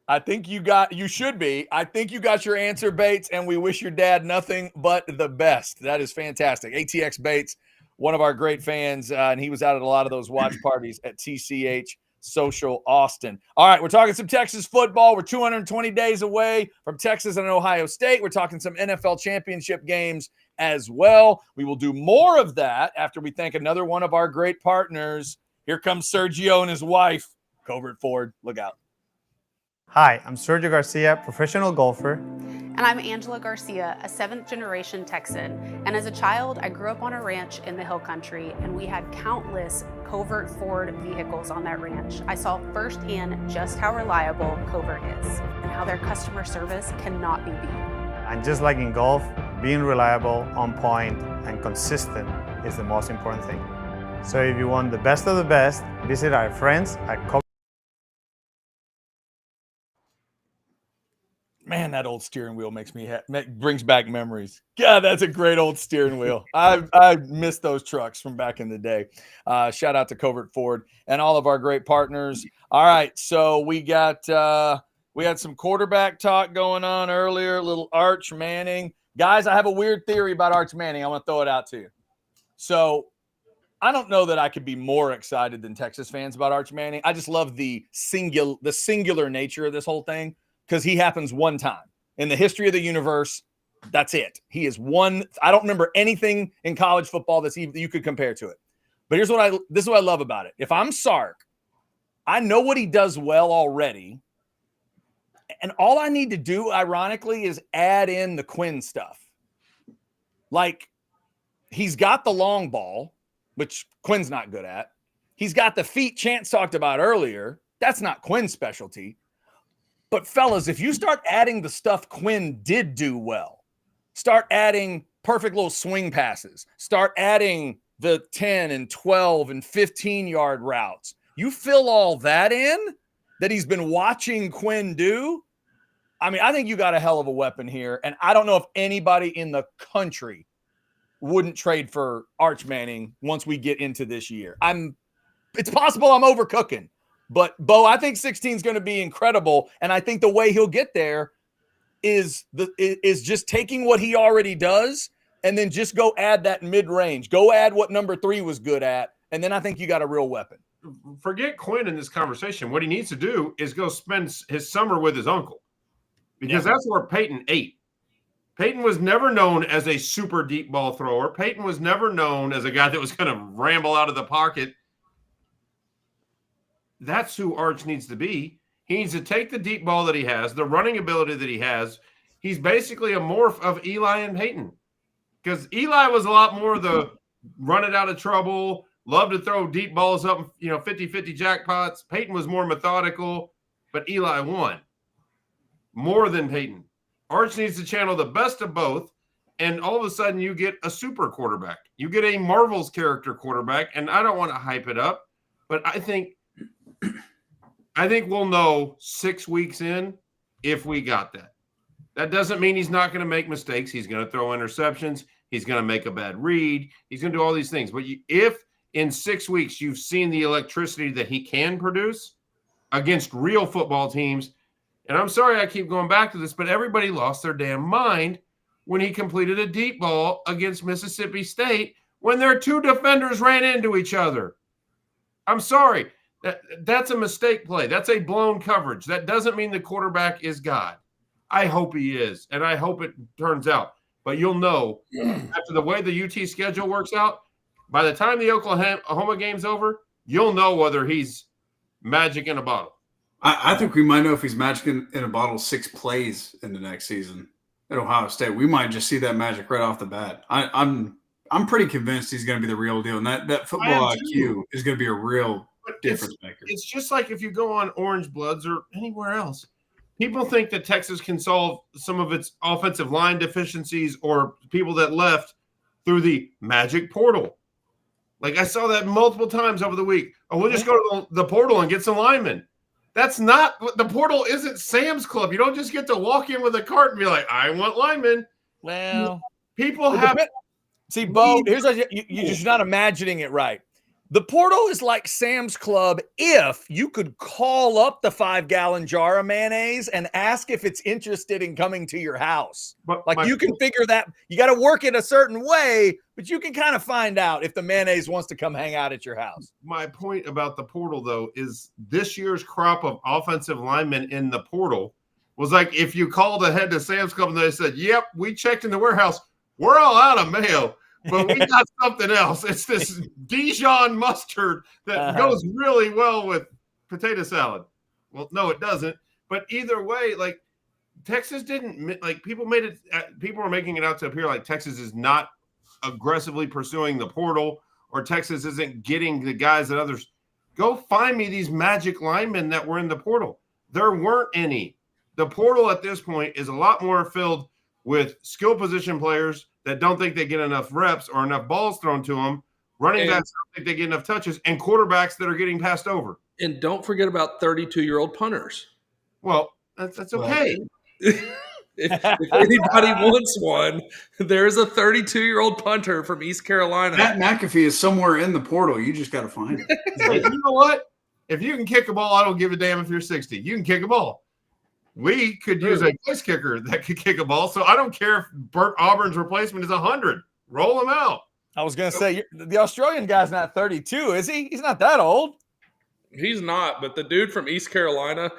I think you should be. I think you got your answer, Bates, and we wish your dad nothing but the best. That is fantastic. ATX Bates, one of our great fans, and he was out at a lot of those watch parties at TCH Social Austin. All right, we're talking some Texas football. We're 220 days away from Texas and Ohio State. We're talking some NFL championship games as well. We will do more of that after we thank another one of our great partners. Here comes Sergio and his wife. Covert Ford, look out. Hi, I'm Sergio Garcia, professional golfer. And I'm Angela Garcia, a 7th-generation Texan. And as a child, I grew up on a ranch in the Hill Country, and we had countless Covert Ford vehicles on that ranch. I saw firsthand just how reliable Covert is and how their customer service cannot be beat. And just like in golf, being reliable, on point, and consistent is the most important thing. So if you want the best of the best, visit our friends at Covert. Man, that old steering wheel brings back memories. God, that's a great old steering wheel. I miss those trucks from back in the day. Shout out to Covert Ford and all of our great partners. All right, so we had some quarterback talk going on earlier. Little Arch Manning, guys. I have a weird theory about Arch Manning. I want to throw it out to you. So I don't know that I could be more excited than Texas fans about Arch Manning. I just love the singular nature of this whole thing. Because he happens one time in the history of the universe. That's it. He is one. I don't remember anything in college football that you could compare to it. But this is what I love about it. If I'm Sark, I know what he does well already. And all I need to do, ironically, is add in the Quinn stuff. Like, he's got the long ball, which Quinn's not good at. He's got the feet Chance talked about earlier. That's not Quinn's specialty. But fellas, if you start adding the stuff Quinn did do well, start adding perfect little swing passes, start adding the 10 and 12 and 15-yard routes, you fill all that in that he's been watching Quinn do. I mean, I think you got a hell of a weapon here. And I don't know if anybody in the country wouldn't trade for Arch Manning once we get into this year. It's possible I'm overcooking. But, Bo, I think 16 is going to be incredible, and I think the way he'll get there is just taking what he already does and then just go add that mid-range. Go add what number 3 was good at, and then I think you got a real weapon. Forget Quinn in this conversation. What he needs to do is go spend his summer with his uncle because that's where Peyton ate. Peyton was never known as a super deep ball thrower. Peyton was never known as a guy that was going to ramble out of the pocket. That's who Arch needs to be. He needs to take the deep ball that he has, the running ability that he has. He's basically a morph of Eli and Peyton because Eli was a lot more the run it out of trouble, love to throw deep balls up, 50-50 jackpots. Peyton was more methodical, but Eli won more than Peyton. Arch needs to channel the best of both, and all of a sudden you get a super quarterback. You get a Marvel's character quarterback, and I don't want to hype it up, but I think we'll know 6 weeks in if we got that. That doesn't mean he's not going to make mistakes. He's going to throw interceptions. He's going to make a bad read. He's going to do all these things. But if in 6 weeks you've seen the electricity that he can produce against real football teams, and I'm sorry I keep going back to this, but everybody lost their damn mind when he completed a deep ball against Mississippi State when their two defenders ran into each other. I'm sorry. That's a mistake play. That's a blown coverage. That doesn't mean the quarterback is God. I hope he is, and I hope it turns out. But you'll know after the way the UT schedule works out, by the time the Oklahoma game's over, you'll know whether he's magic in a bottle. I think we might know if he's magic in a bottle 6 plays in the next season at Ohio State. We might just see that magic right off the bat. I'm pretty convinced he's going to be the real deal, and that football IQ is going to be a real difference maker. It's just like if you go on Orange Bloods or anywhere else. People think that Texas can solve some of its offensive line deficiencies or people that left through the magic portal. Like I saw that multiple times over the week. Oh, we'll just go to the portal and get some linemen. That's not – the portal isn't Sam's Club. You don't just get to walk in with a cart and be like, I want linemen. Well, people have – see, Bo, here's what you're just not imagining it right. The portal is like Sam's Club if you could call up the 5-gallon jar of mayonnaise and ask if it's interested in coming to your house. But like you can figure that – you got to work it a certain way, but you can kind of find out if the mayonnaise wants to come hang out at your house. My point about the portal, though, is this year's crop of offensive linemen in the portal was like if you called ahead to Sam's Club and they said, yep, we checked in the warehouse. We're all out of mayo. But we got something else. It's this Dijon mustard that goes really well with potato salad. Well, no, it doesn't. But either way, like Texas didn't like people were making it out to appear like Texas is not aggressively pursuing the portal or Texas isn't getting the guys that others. Go find me these magic linemen that were in the portal. There weren't any. The portal at this point is a lot more filled with skill position players that don't think they get enough reps or enough balls thrown to them, running backs don't think they get enough touches, and quarterbacks that are getting passed over. And don't forget about 32-year-old punters. Well, that's okay. if anybody wants one, there's a 32-year-old punter from East Carolina. Matt McAfee is somewhere in the portal. You just got to find it. Hey, you know what? If you can kick a ball, I don't give a damn if you're 60. You can kick a ball. We could use a place kicker that could kick a ball, so I don't care if Bert Auburn's replacement is 100. Roll him out. I was going to say, the Australian guy's not 32, is he? He's not that old. He's not, but the dude from East Carolina,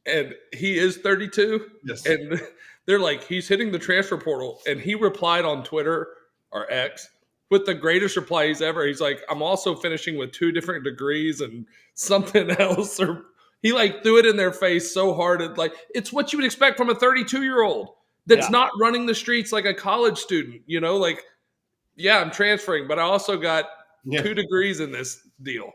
and he is 32. Yes. And they're like, he's hitting the transfer portal, and he replied on Twitter or X with the greatest reply he's ever. He's like, I'm also finishing with 2 different degrees and something else, or he like threw it in their face so hard. It's what you would expect from a 32-year-old that's not running the streets like a college student, like, yeah, I'm transferring, but I also got 2 degrees in this deal.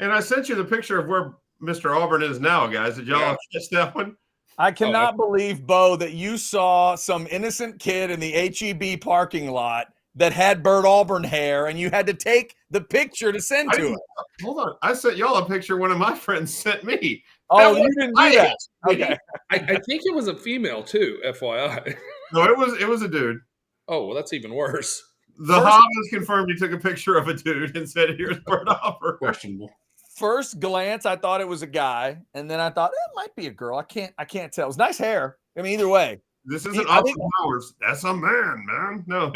And I sent you the picture of where Mr. Auburn is now, guys. Did y'all catch that one? I cannot believe, Bo, that you saw some innocent kid in the HEB parking lot that had Bert Auburn hair, and you had to take the picture to send to him. Hold on. I sent y'all a picture one of my friends sent me. Oh, you didn't do that. Okay. I think it was a female too, FYI. No, it was a dude. Oh, well, that's even worse. The Hob has confirmed he took a picture of a dude and said, here's Bert Auburn. Questionable. First glance, I thought it was a guy, and then I thought it might be a girl. I can't tell. It was nice hair. I mean, either way. This isn't Austin Powers. That's a man. No,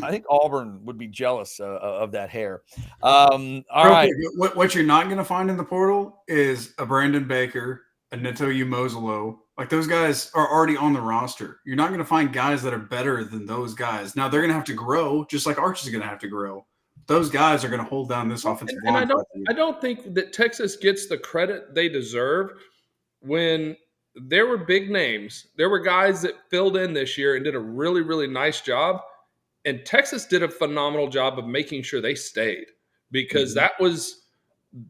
I think Auburn would be jealous of that hair. All right. What you're not going to find in the portal is a Brandon Baker, a Neto Umozolo. Like those guys are already on the roster. You're not going to find guys that are better than those guys. Now they're going to have to grow, just like Arch is going to have to grow. Those guys are going to hold down this offensive line. And I don't think that Texas gets the credit they deserve when there were big names. There were guys that filled in this year and did a really, really nice job. And Texas did a phenomenal job of making sure they stayed because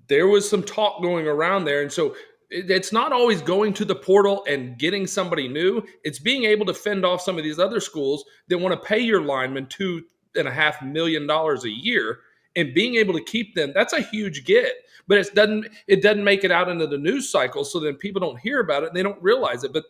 there was some talk going around there. And so it's not always going to the portal and getting somebody new. It's being able to fend off some of these other schools that want to pay your linemen $2.5 million a year and being able to keep them. That's a huge get, but it doesn't make it out into the news cycle. So then people don't hear about it and they don't realize it. But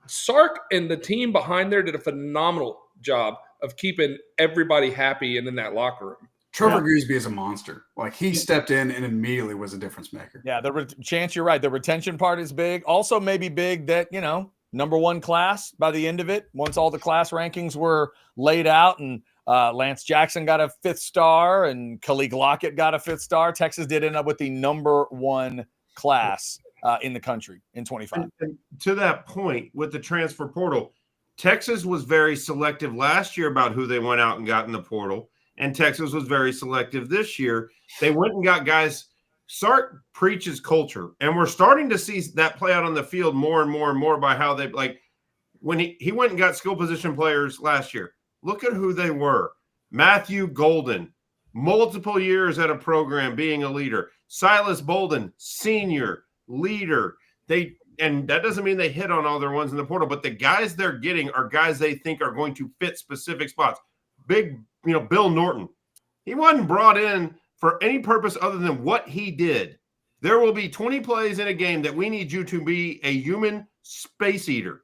Sark and the team behind there did a phenomenal job of keeping everybody happy and in that locker room. Trevor Greasby is a monster. Like, he stepped in and immediately was a difference maker. Yeah, Chance, you're right. The retention part is big. Also, maybe big that, number one class by the end of it, once all the class rankings were laid out, and Lance Jackson got a 5th star and Khalid Lockett got a 5th star. Texas did end up with the number one class in the country in 25. And to that point, with the transfer portal, Texas was very selective last year about who they went out and got in the portal. And Texas was very selective this year. They went and got guys. Sark preaches culture, and we're starting to see that play out on the field more and more and more by how they, like, when he went and got skill position players last year. Look at who they were. Matthew Golden, multiple years at a program being a leader. Silas Bolden, senior leader. And that doesn't mean they hit on all their ones in the portal, but the guys they're getting are guys they think are going to fit specific spots. Big, Bill Norton. He wasn't brought in for any purpose other than what he did. There will be 20 plays in a game that we need you to be a human space eater.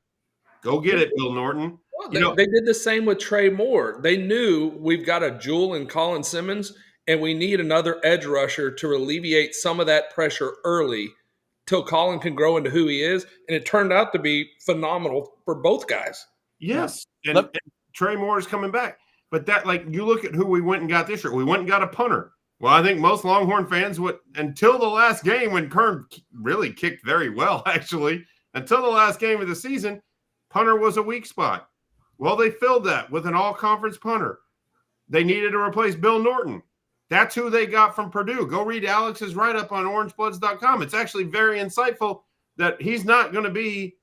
Go get it, Bill Norton. Well, they did the same with Trey Moore. They knew we've got a jewel in Colin Simmons, and we need another edge rusher to alleviate some of that pressure early till Colin can grow into who he is. And it turned out to be phenomenal for both guys. Yes. And Trey Moore is coming back. But that, like, you look at who we went and got this year. We went and got a punter. Well, I think most Longhorn fans would, until the last game when Kern really kicked very well, actually, until the last game of the season, punter was a weak spot. Well, they filled that with an all-conference punter. They needed to replace Bill Norton. That's who they got from Purdue. Go read Alex's write-up on orangebloods.com. It's actually very insightful that he's not going to be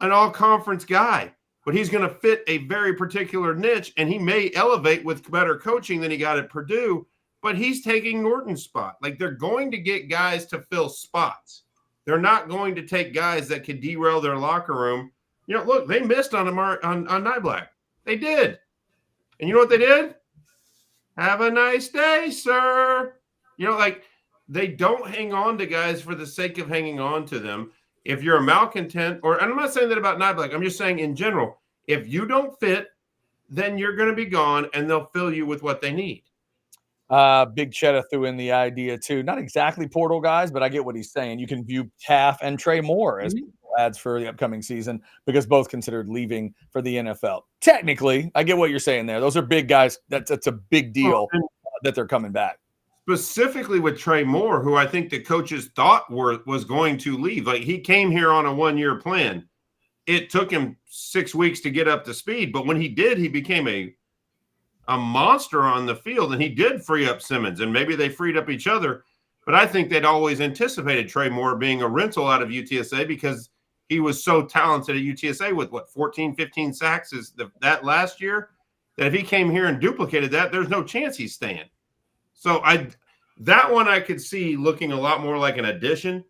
an all-conference guy, but he's going to fit a very particular niche, and he may elevate with better coaching than he got at Purdue, but he's taking Norton's spot. Like, they're going to get guys to fill spots. They're not going to take guys that could derail their locker room. Look, they missed on Nyblack. They did. And you know what they did? Have a nice day, sir. They don't hang on to guys for the sake of hanging on to them. If you're a malcontent, and I'm not saying that about Nyblack, I'm just saying in general, if you don't fit, then you're going to be gone, and they'll fill you with what they need. Big Cheddar threw in the idea too. Not exactly portal guys, but I get what he's saying. You can view Taff and Trey Moore as ads for the upcoming season because both considered leaving for the NFL. Technically, I get what you're saying there. Those are big guys. That's a big deal that they're coming back. Specifically with Trey Moore, who I think the coaches thought was going to leave. Like, he came here on a 1-year plan. It took him 6 weeks to get up to speed, but when he did, he became a monster on the field, and he did free up Simmons, and maybe they freed up each other. But I think they'd always anticipated Trey Moore being a rental out of UTSA because he was so talented at UTSA with 14, 15 sacks that last year, that if he came here and duplicated that, there's no chance he's staying. So that one I could see looking a lot more like an addition.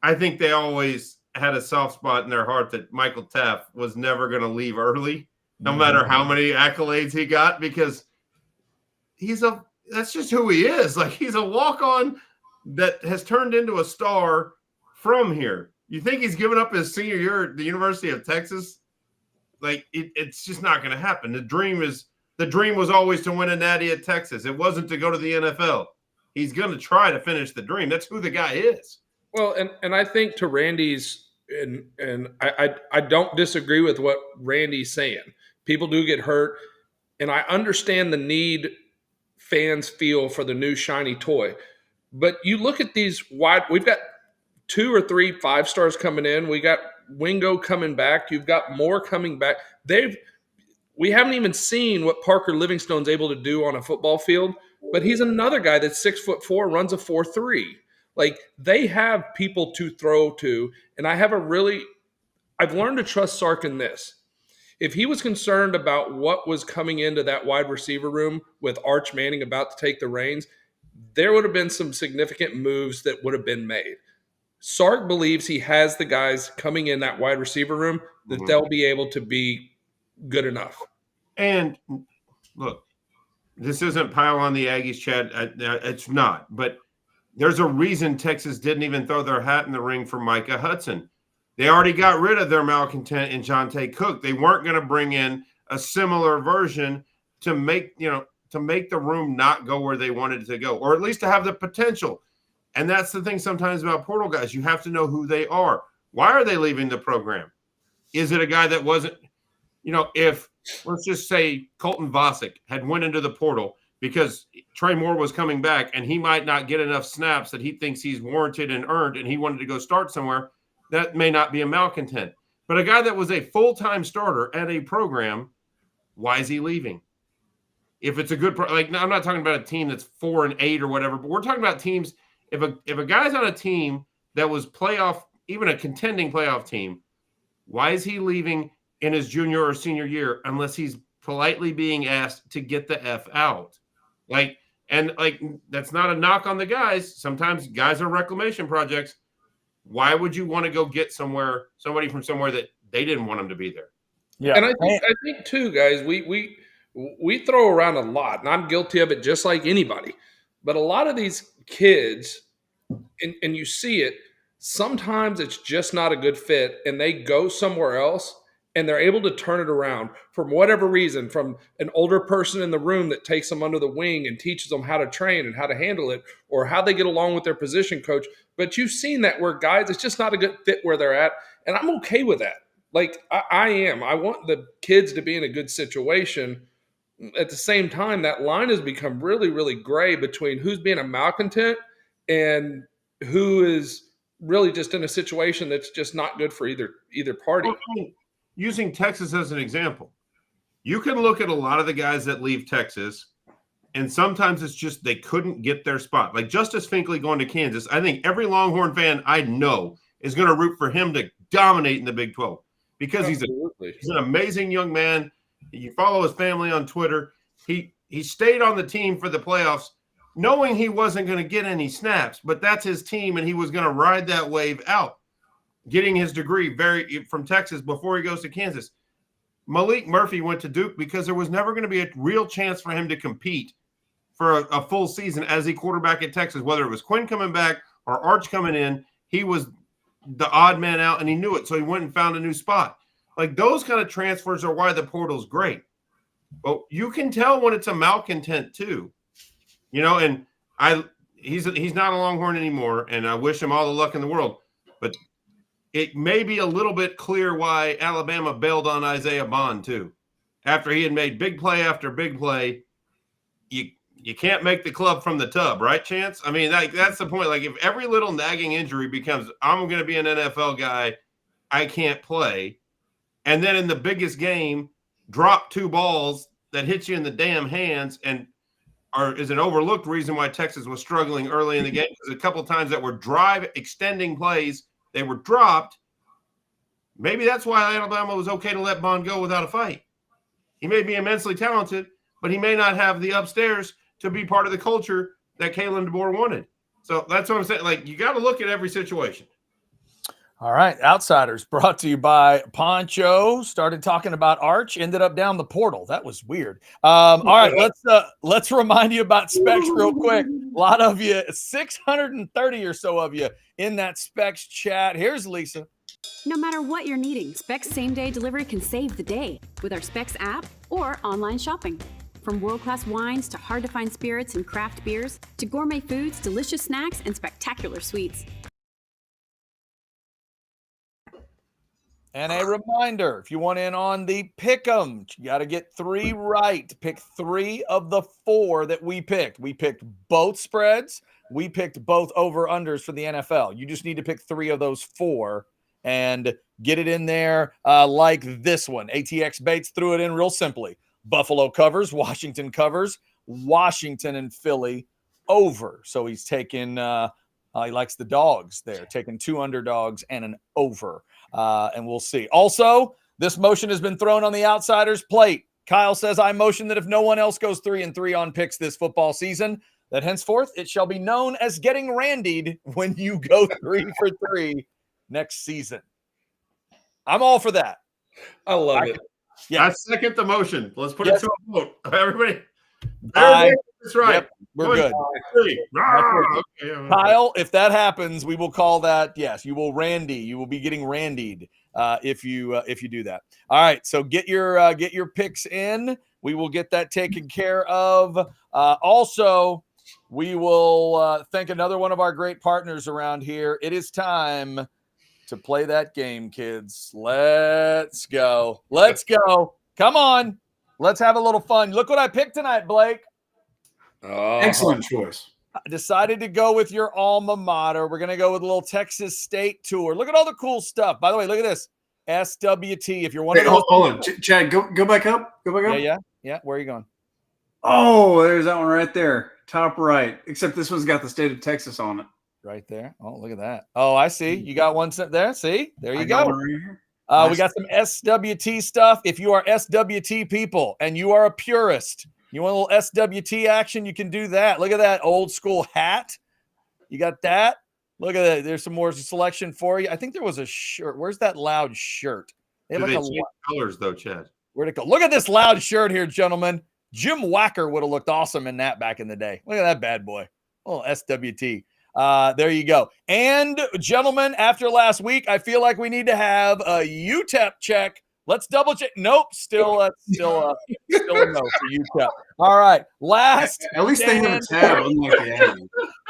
I think they always had a soft spot in their heart that Michael Taff was never going to leave early, no matter how many accolades he got, because that's just who he is. Like, he's a walk-on that has turned into a star from here. You think he's given up his senior year at the University of Texas? Like, it's just not going to happen. The dream was always to win a natty at Texas. It wasn't to go to the NFL. He's going to try to finish the dream. That's who the guy is. Well, and I think to Randy's, and I don't disagree with what Randy's saying. People do get hurt, and I understand the need fans feel for the new shiny toy. But you look at these we've got 2 or 3 5-stars coming in. We got Wingo coming back. You've got more coming back. We haven't even seen what Parker Livingstone's able to do on a football field, but he's another guy that's 6'4", runs a 4.3. Like, they have people to throw to, and I've learned to trust Sark in this. If he was concerned about what was coming into that wide receiver room with Arch Manning about to take the reins, there would have been some significant moves that would have been made. Sark believes he has the guys coming in that wide receiver room that they'll be able to be good enough. And look, this isn't pile on the Aggies, Chad. It's not. But there's a reason Texas didn't even throw their hat in the ring for Micah Hudson. They already got rid of their malcontent in Jonte Cook. They weren't going to bring in a similar version to make the room not go where they wanted it to go, or at least to have the potential. And that's the thing sometimes about portal guys. You have to know who they are. Why are they leaving the program? Is it a guy that wasn't, if let's just say Colton Vasek had went into the portal because Trey Moore was coming back and he might not get enough snaps that he thinks he's warranted and earned, and he wanted to go start somewhere, that may not be a malcontent. But a guy that was a full-time starter at a program, why is he leaving? If it's a good I'm not talking about a team that's 4-8 or whatever, but we're talking about teams. If a guy's on a team that was playoff, even a contending playoff team, why is he leaving in his junior or senior year unless he's politely being asked to get the F out? That's not a knock on the guys. Sometimes guys are reclamation projects. Why would you want to go get somebody from somewhere that they didn't want them to be there? Yeah. And I think too, guys, we throw around a lot, and I'm guilty of it just like anybody. But a lot of these kids, and you see it, sometimes it's just not a good fit, and they go somewhere else, and they're able to turn it around from whatever reason, from an older person in the room that takes them under the wing and teaches them how to train and how to handle it, or how they get along with their position coach. But you've seen that where guys, it's just not a good fit where they're at, and I'm okay with that. I am. I want the kids to be in a good situation. At the same time, that line has become really, really gray between who's being a malcontent and who is really just in a situation that's just not good for either party. Using Texas as an example, you can look at a lot of the guys that leave Texas, and sometimes it's just they couldn't get their spot. Like Justice Finkley going to Kansas, I think every Longhorn fan I know is going to root for him to dominate in the Big 12 because he's an amazing young man. You follow his family on Twitter. He stayed on the team for the playoffs, knowing he wasn't going to get any snaps, but that's his team, and he was going to ride that wave out, getting his degree from Texas before he goes to Kansas. Malik Murphy went to Duke because there was never going to be a real chance for him to compete for a full season as a quarterback at Texas, whether it was Quinn coming back or Arch coming in. He was the odd man out, and he knew it, so he went and found a new spot. Like those kind of transfers are why the portal's great. But you can tell when it's a malcontent too. And he's not a Longhorn anymore, and I wish him all the luck in the world. But it may be a little bit clear why Alabama bailed on Isaiah Bond too. After he had made big play after big play, you can't make the club from the tub, right, Chance? I mean, that's the point. Like if every little nagging injury becomes, I'm going to be an NFL guy, I can't play. And then in the biggest game, drop 2 balls that hit you in the damn hands and is an overlooked reason why Texas was struggling early in the game, because a couple of times that were drive extending plays, they were dropped. Maybe that's why Alabama was okay to let Bond go without a fight. He may be immensely talented, but he may not have the upstairs to be part of the culture that Kalen DeBoer wanted. So that's what I'm saying. Like, you got to look at every situation. All right. Outsiders brought to you by Poncho. Started talking about Arch, ended up down the portal. That was weird. All right. Let's remind you about Specs real quick. A lot of you, 630 or so of you in that Specs chat. Here's Lisa. No matter what you're needing, Specs same-day delivery can save the day with our Specs app or online shopping. From world-class wines to hard-to-find spirits and craft beers to gourmet foods, delicious snacks, and spectacular sweets. And a reminder, if you want in on the pick'em, you got to get 3 right. Pick 3 of the 4 that we picked. We picked both spreads. We picked both over-unders for the NFL. You just need to pick 3 of those 4 and get it in there like this one. ATX Bates threw it in real simply. Buffalo covers, Washington covers, Washington and Philly over. So he's taking he likes the dogs there, taking 2 underdogs and an over. And we'll see. Also, this motion has been thrown on the Outsiders plate. Kyle says, I motion that if no one else goes 3-3 on picks this football season, that henceforth it shall be known as getting randied when you go 3 for 3 next season. I'm all for that. I love it. Yeah, I second the motion. Let's put it to a vote. Everybody. That's right. Yep, we're One, good. two, three. Okay. Kyle, if that happens, we will call that. Yes, you will Randy. You will be getting randied if you do that. All right, so get your picks in. We will get that taken care of. Also, we will thank another one of our great partners around here. It is time to play that game, kids. Let's go. Let's go. Come on. Let's have a little fun. Look what I picked tonight, Blake. Oh. Excellent choice. I decided to go with your alma mater. We're going to go with a little Texas State tour. Look at all the cool stuff. By the way, look at this. SWT. If you're one Wait, of those. hold on. Chad, go back up. Go back up. Yeah. Where are you going? Oh, there's that one right there. Top right. Except this one's got the state of Texas on it. Right there. Oh, look at that. Oh, I see. You got one there. See? There you I got go. one right here. We got some SWT stuff. If you are SWT people and you are a purist, you want a little SWT action, you can do that. Look at that old school hat. You got that? Look at that. There's some more selection for you. I think there was a shirt. Where's that loud shirt? They have Do like they change colors though, Chad? Where'd it go? Look at this loud shirt here, gentlemen. Jim Wacker would have looked awesome in that back in the day. Look at that bad boy. Oh, SWT. There you go. And gentlemen, after last week, I feel like we need to have a UTEP check. Let's double check. Nope, still a no for UTEP. All right, last. At least they have a tab, unlike the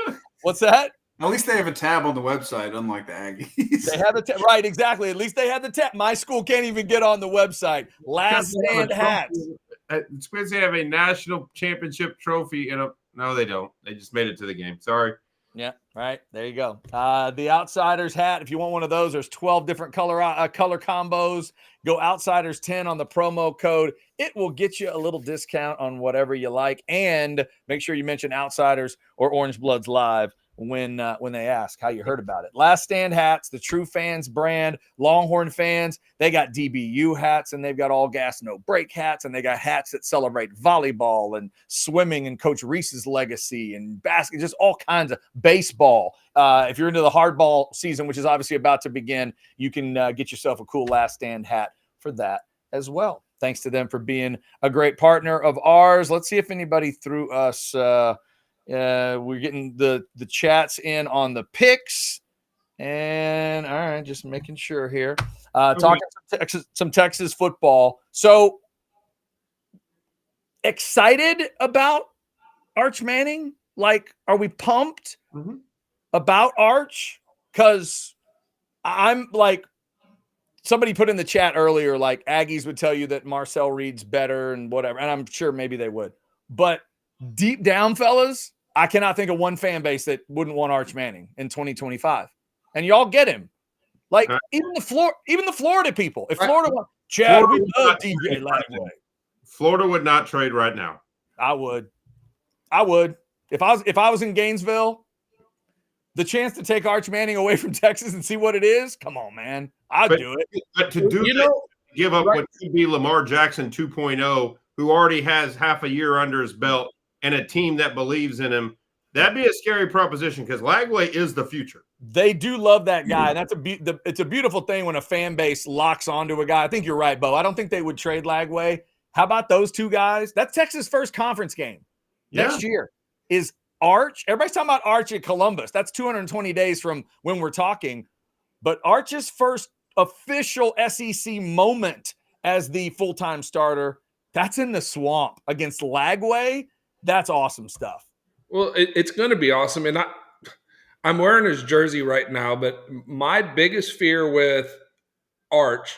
Aggies. What's that? At least they have a tab on the website, unlike the Aggies. They have the tab. Right, exactly. At least they have the tab. My school can't even get on the website. Last stand hats. It's because they have a national championship trophy and no, they don't. They just made it to the game. Sorry. Yeah, right. There you go. The Outsiders hat. If you want one of those, there's 12 different color combos. Go Outsiders 10 on the promo code. It will get you a little discount on whatever you like. And make sure you mention Outsiders or Orange Bloods Live when they ask how you heard about it. Last Stand hats, the True Fans brand. Longhorn fans, they got DBU hats, and they've got all gas, no break hats, and they got hats that celebrate volleyball and swimming and Coach Reese's legacy and basket, just all kinds of baseball. If you're into the hardball season, which is obviously about to begin, you can get yourself a cool Last Stand hat for that as well. Thanks to them for being a great partner of ours. Let's see if anybody threw us we're getting the chats in on the picks. And all right, just making sure here. Talking some Texas football. So excited about Arch Manning? Like, are we pumped about Arch? Because I'm like, somebody put in the chat earlier, like Aggies would tell you that Marcel Reed's better and whatever. And I'm sure maybe they would. But deep down, fellas, I cannot think of one fan base that wouldn't want Arch Manning in 2025. And y'all get him. Like even the Florida people. If Florida wants Chad, we love DJ Lagway. Florida would not trade right now. I would. If I was in Gainesville, the chance to take Arch Manning away from Texas and see what it is, come on, man. I'd do it. But to do that, give up what could be Lamar Jackson 2.0, who already has half a year under his belt, and a team that believes in him, that'd be a scary proposition because Lagway is the future. They do love that guy. That's it's a beautiful thing when a fan base locks onto a guy. I think you're right, Bo. I don't think they would trade Lagway. How about those two guys? That's Texas' first conference game next year. Is Arch. Everybody's talking about Arch at Columbus. That's 220 days from when we're talking. But Arch's first official SEC moment as the full-time starter, that's in the Swamp against Lagway. That's awesome stuff. Well, it's going to be awesome. And I'm wearing his jersey right now, but my biggest fear with Arch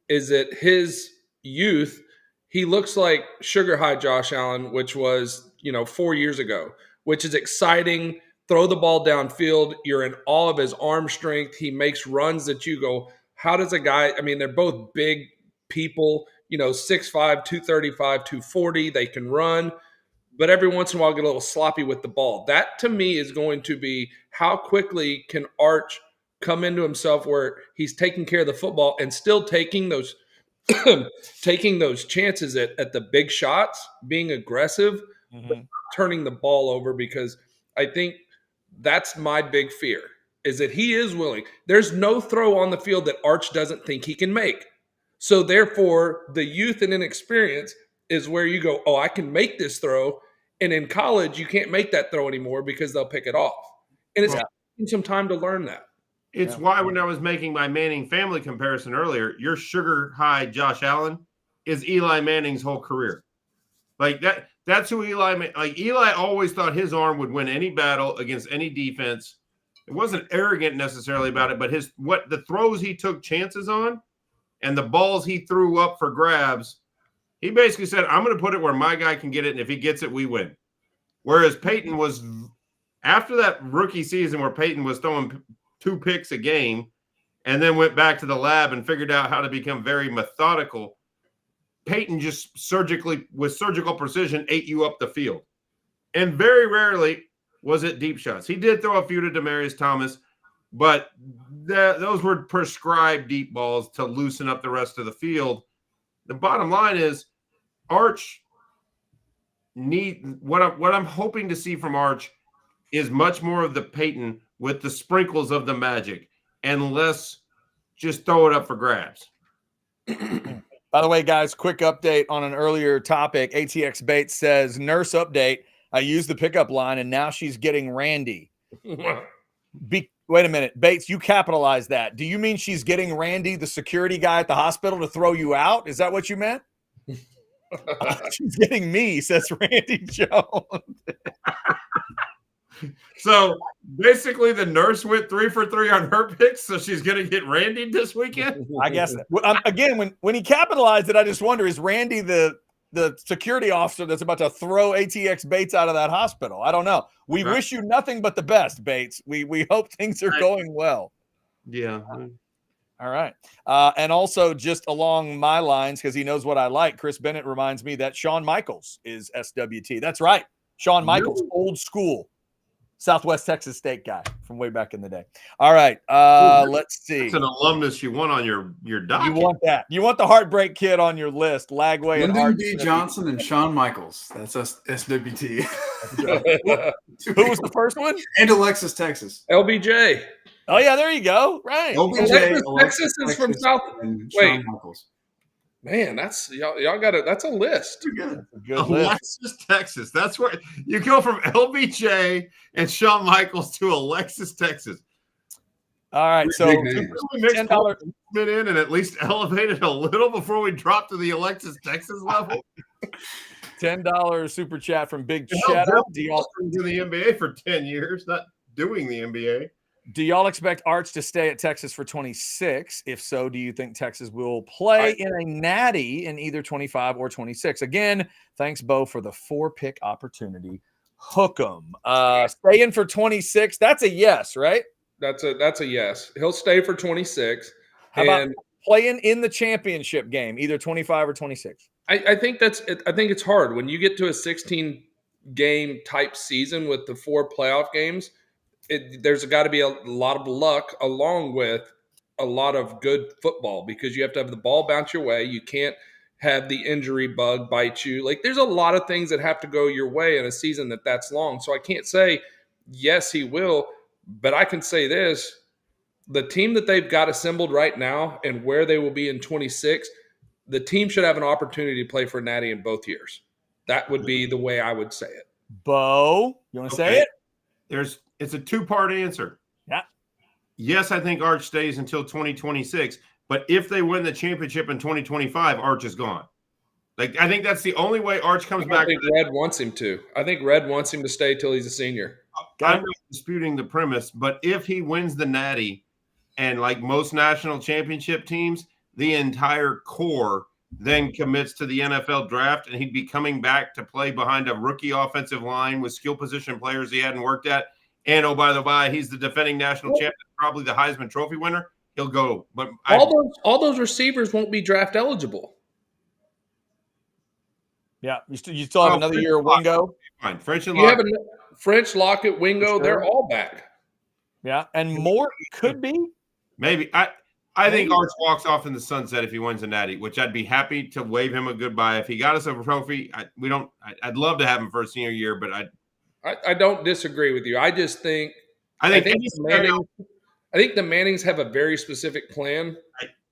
is that his youth, he looks like Sugar High Josh Allen, which was, 4 years ago, which is exciting. Throw the ball downfield. You're in awe of his arm strength. He makes runs that you go, how does a guy, they're both big people, 6'5", 235, 240. They can run. But every once in a while get a little sloppy with the ball. That, to me, is going to be how quickly can Arch come into himself where he's taking care of the football and still taking those chances at the big shots, being aggressive, but not turning the ball over, because I think that's my big fear, is that he is willing. There's no throw on the field that Arch doesn't think he can make. So, therefore, the youth and inexperience is where you go, oh, I can make this throw. And in college, you can't make that throw anymore because they'll pick it off. And it's taking some time to learn that. It's why when I was making my Manning family comparison earlier, your sugar high Josh Allen is Eli Manning's whole career. Like that's who Eli always thought his arm would win any battle against any defense. It wasn't arrogant necessarily about it, but the throws he took chances on and the balls he threw up for grabs, he basically said, I'm going to put it where my guy can get it, and if he gets it, we win. Whereas Peyton was, after that rookie season where Peyton was throwing 2 picks a game and then went back to the lab and figured out how to become very methodical, Peyton just with surgical precision, ate you up the field. And very rarely was it deep shots. He did throw a few to Demaryius Thomas, but those were prescribed deep balls to loosen up the rest of the field. The bottom line is Arch what I'm hoping to see from Arch is much more of the Peyton with the sprinkles of the magic and less just throw it up for grabs. By the way, guys, quick update on an earlier topic. ATX Bates says, nurse update. I used the pickup line, and now she's getting Randy. Wait a minute. Bates, you capitalized that. Do you mean she's getting Randy, the security guy at the hospital, to throw you out? Is that what you meant? She's getting me, says Randy Jones. So basically, the nurse went 3 for 3 on her picks, so she's going to get Randy this weekend. I guess. Again, when he capitalized it, I just wonder: is Randy the security officer that's about to throw ATX Bates out of that hospital? I don't know. We wish you nothing but the best, Bates. We hope things are going well. Yeah. All right. And also, just along my lines, because he knows what I like, Chris Bennett reminds me that Shawn Michaels is SWT. That's right. Shawn Michaels, old school Southwest Texas State guy from way back in the day. All right. Let's see. It's an alumnus you want on your docket. You want that. You want the Heartbreak Kid on your list. Lagway and Lyndon B. Johnson and Shawn Michaels. That's SWT. Who was the first one? And Alexis, Texas. LBJ. Oh, yeah, there you go. Right. LBJ, Texas is from South. Shawn Michaels. Man, that's y'all got it. That's a list. Good. Alexis, Texas. That's where you go from LBJ and Shawn Michaels to Alexis, Texas. All right, so we mixed $10 in and at least elevated a little before we drop to the Alexis, Texas level. $10 super chat from Big Shadow. Do y'all in the NBA for 10 years, not doing the NBA? Do y'all expect Arch to stay at Texas for 26? If so, do you think Texas will play in a natty in either 25 or 26? Again, thanks, Bo, for the 4-pick opportunity. Hook 'em. Stay in for 26. That's a yes, right? That's a yes. He'll stay for 26. How about playing in the championship game, either 25 or 26? I think it's hard when you get to a 16 game type season with the 4 playoff games. There's got to be a lot of luck along with a lot of good football because you have to have the ball bounce your way. You can't have the injury bug bite you. Like there's a lot of things that have to go your way in a season that's long. So I can't say, yes, he will, but I can say this. The team that they've got assembled right now and where they will be in 26, the team should have an opportunity to play for Natty in both years. That would be the way I would say it. Bo, you want to say it? It's a 2-part answer. Yeah. Yes, I think Arch stays until 2026, but if they win the championship in 2025, Arch is gone. Like I think that's the only way Arch comes back. I think Red wants him to. I think Red wants him to stay till he's a senior. I'm not disputing the premise, but if he wins the Natty, and like most national championship teams, the entire core then commits to the NFL draft, and he'd be coming back to play behind a rookie offensive line with skill position players he hadn't worked at. And oh, by the way, he's the defending national champion, probably the Heisman Trophy winner. He'll go, but all those receivers won't be draft eligible. Yeah, you still have another year of Wingo. Fine, French and you Lockett. have French, Lockett, Wingo. Sure. They're all back. Yeah, and more could be. Maybe I think Arch walks off in the sunset if he wins a Natty, which I'd be happy to wave him a goodbye. If he got us a trophy, I'd love to have him for a senior year, but I don't disagree with you. I just think I think the Mannings have a very specific plan,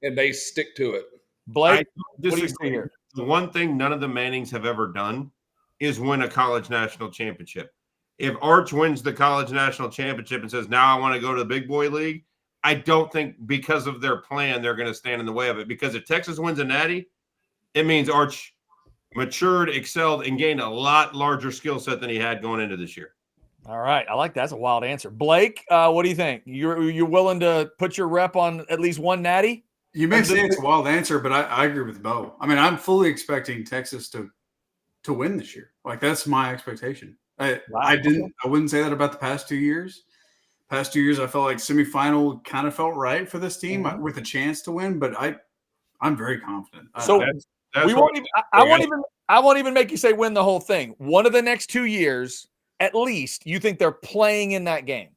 and they stick to it. Blake, what do you see here? The one thing none of the Mannings have ever done is win a college national championship. If Arch wins the college national championship and says, now I want to go to the big boy league, I don't think because of their plan, they're going to stand in the way of it. Because if Texas wins a natty, it means Arch matured, excelled, and gained a lot larger skill set than he had going into this year. All right. I like that. That's a wild answer. Blake, what do you think? You're willing to put your rep on at least one natty? You may say it's a wild answer, but I agree with Bo. I mean, I'm fully expecting Texas to win this year. Like, that's my expectation. I wouldn't say that about the past 2 years. Past 2 years, I felt like semifinal kind of felt right for this team with a chance to win, but I'm very confident. So I won't even make you say win the whole thing. One of the next 2 years, at least, you think they're playing in that game?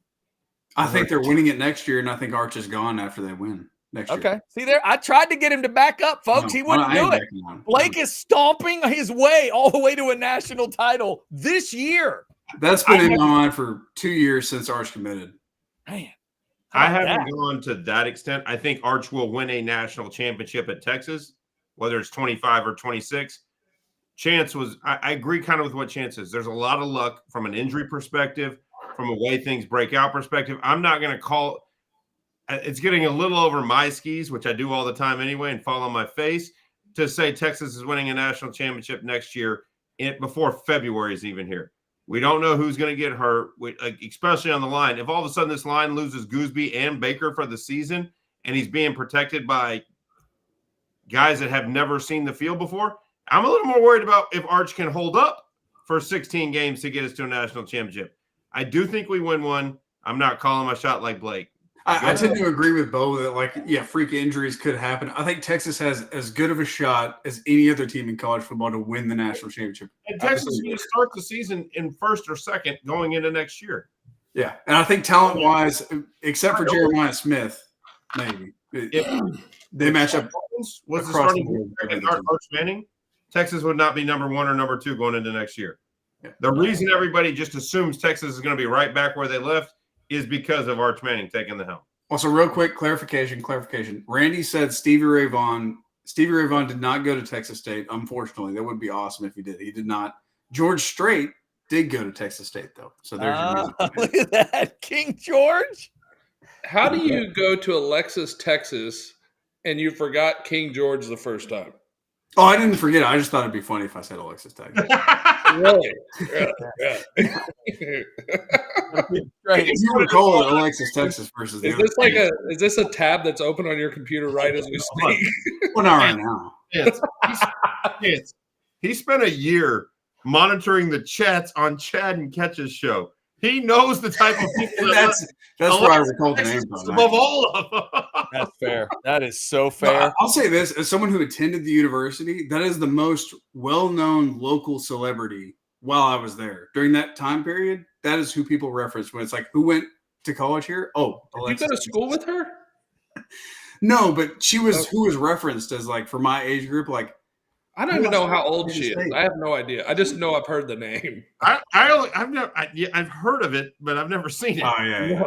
I think they're winning it next year, and I think Arch is gone after they win next year. Okay. See there? I tried to get him to back up, folks. He wouldn't do it. Blake is stomping his way all the way to a national title this year. That's been in my mind for 2 years since Arch committed. Man. I haven't gone to that extent. I think Arch will win a national championship at Texas, whether it's 25 or 26. Chance was – I agree kind of with what Chance is. There's a lot of luck from an injury perspective, from a way things break out perspective. I'm not going to call – it's getting a little over my skis, which I do all the time anyway, and fall on my face, to say Texas is winning a national championship next year before February is even here. We don't know who's going to get hurt, especially on the line. If all of a sudden this line loses Gooseby and Baker for the season and he's being protected by guys that have never seen the field before, I'm a little more worried about if Arch can hold up for 16 games to get us to a national championship. I do think we win one. I'm not calling my shot like Blake. I tend to agree with Bo that, freak injuries could happen. I think Texas has as good of a shot as any other team in college football to win the national championship. And Texas is going to start the season in first or second going into next year. Yeah, and I think talent-wise, except for Jeremiah Smith, maybe, they match up. What's the starting Arch Manning? Texas would not be number one or number two going into next year. Yeah. The reason everybody just assumes Texas is going to be right back where they left is because of Arch Manning taking the helm. Also, real quick, clarification. Randy said Stevie Ray Vaughan did not go to Texas State, unfortunately. That would be awesome if he did. He did not. George Strait did go to Texas State, though. So there's your look at that. King George. How do you go to Alexis, Texas, and you forgot King George the first time? Oh, I didn't forget it. I just thought it'd be funny if I said Alexis, Texas. Really? Right. You would call it Alexis, Texas versus is this a tab that's open on your computer right as we speak? Well, not right now. He spent a year monitoring the chats on Chad and Ketch's show. He knows the type of people that's where I recall the name from. Above all of them. That's fair. That is so fair. No, I'll say this. As someone who attended the university, that is the most well-known local celebrity while I was there. During that time period, that is who people reference when it's like, who went to college here? Oh, Alexis. Did you go to school with her? No, but she was who was referenced as, like, for my age group, like, I don't even know how old she is. I have no idea. I just know I've heard the name. I've heard of it, but I've never seen it. Oh, yeah.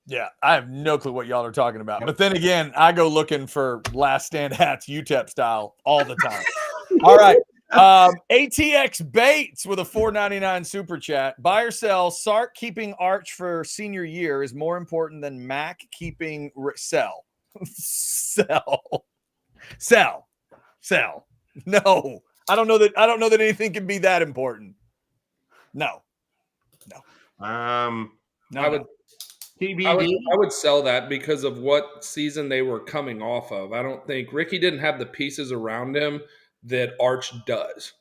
Yeah, I have no clue what y'all are talking about. But then again, I go looking for last stand hats, UTEP style, all the time. All right. ATX Bates with a $4.99 super chat. Buy or sell, Sark keeping Arch for senior year is more important than Mac keeping sell. Sell. No, I don't know that anything can be that important. No. I would sell that because of what season they were coming off of. I don't think Ricky didn't have the pieces around him that Arch does.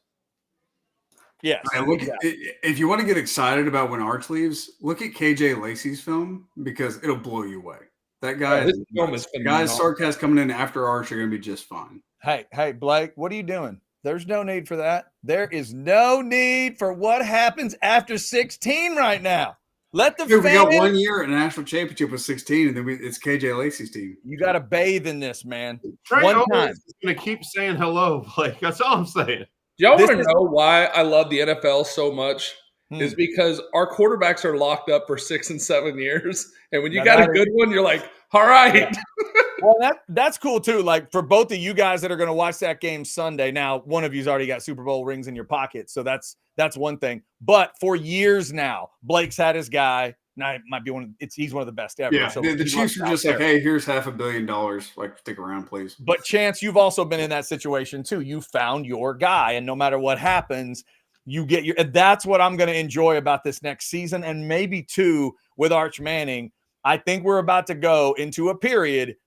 Yes. If you want to get excited about when Arch leaves, look at KJ Lacey's film because it'll blow you away. That guy guys Sark has coming in after Arch are going to be just fine. Hey, Blake, what are you doing? There's no need for that. There is no need for what happens after 16 right now. Let the we got 1 year at a national championship with 16, and then it's KJ Lacey's team. You got to bathe in this, man. One time. He's going to keep saying hello, Blake. That's all I'm saying. Do y'all want to know why I love the NFL so much? is because our quarterbacks are locked up for 6 and 7 years. And when you got a good one, you're like, all right. Yeah. Well, that's cool too. Like for both of you guys that are going to watch that game Sunday. Now, one of you's already got Super Bowl rings in your pocket, so that's one thing. But for years now, Blake's had his guy. Now it might be he's one of the best ever. Yeah, so the Chiefs are just like, hey, here's $500 million. Like, stick around, please. But Chance, you've also been in that situation too. You found your guy, and no matter what happens, you get your. And that's what I'm going to enjoy about this next season, and maybe too with Arch Manning. I think we're about to go into a period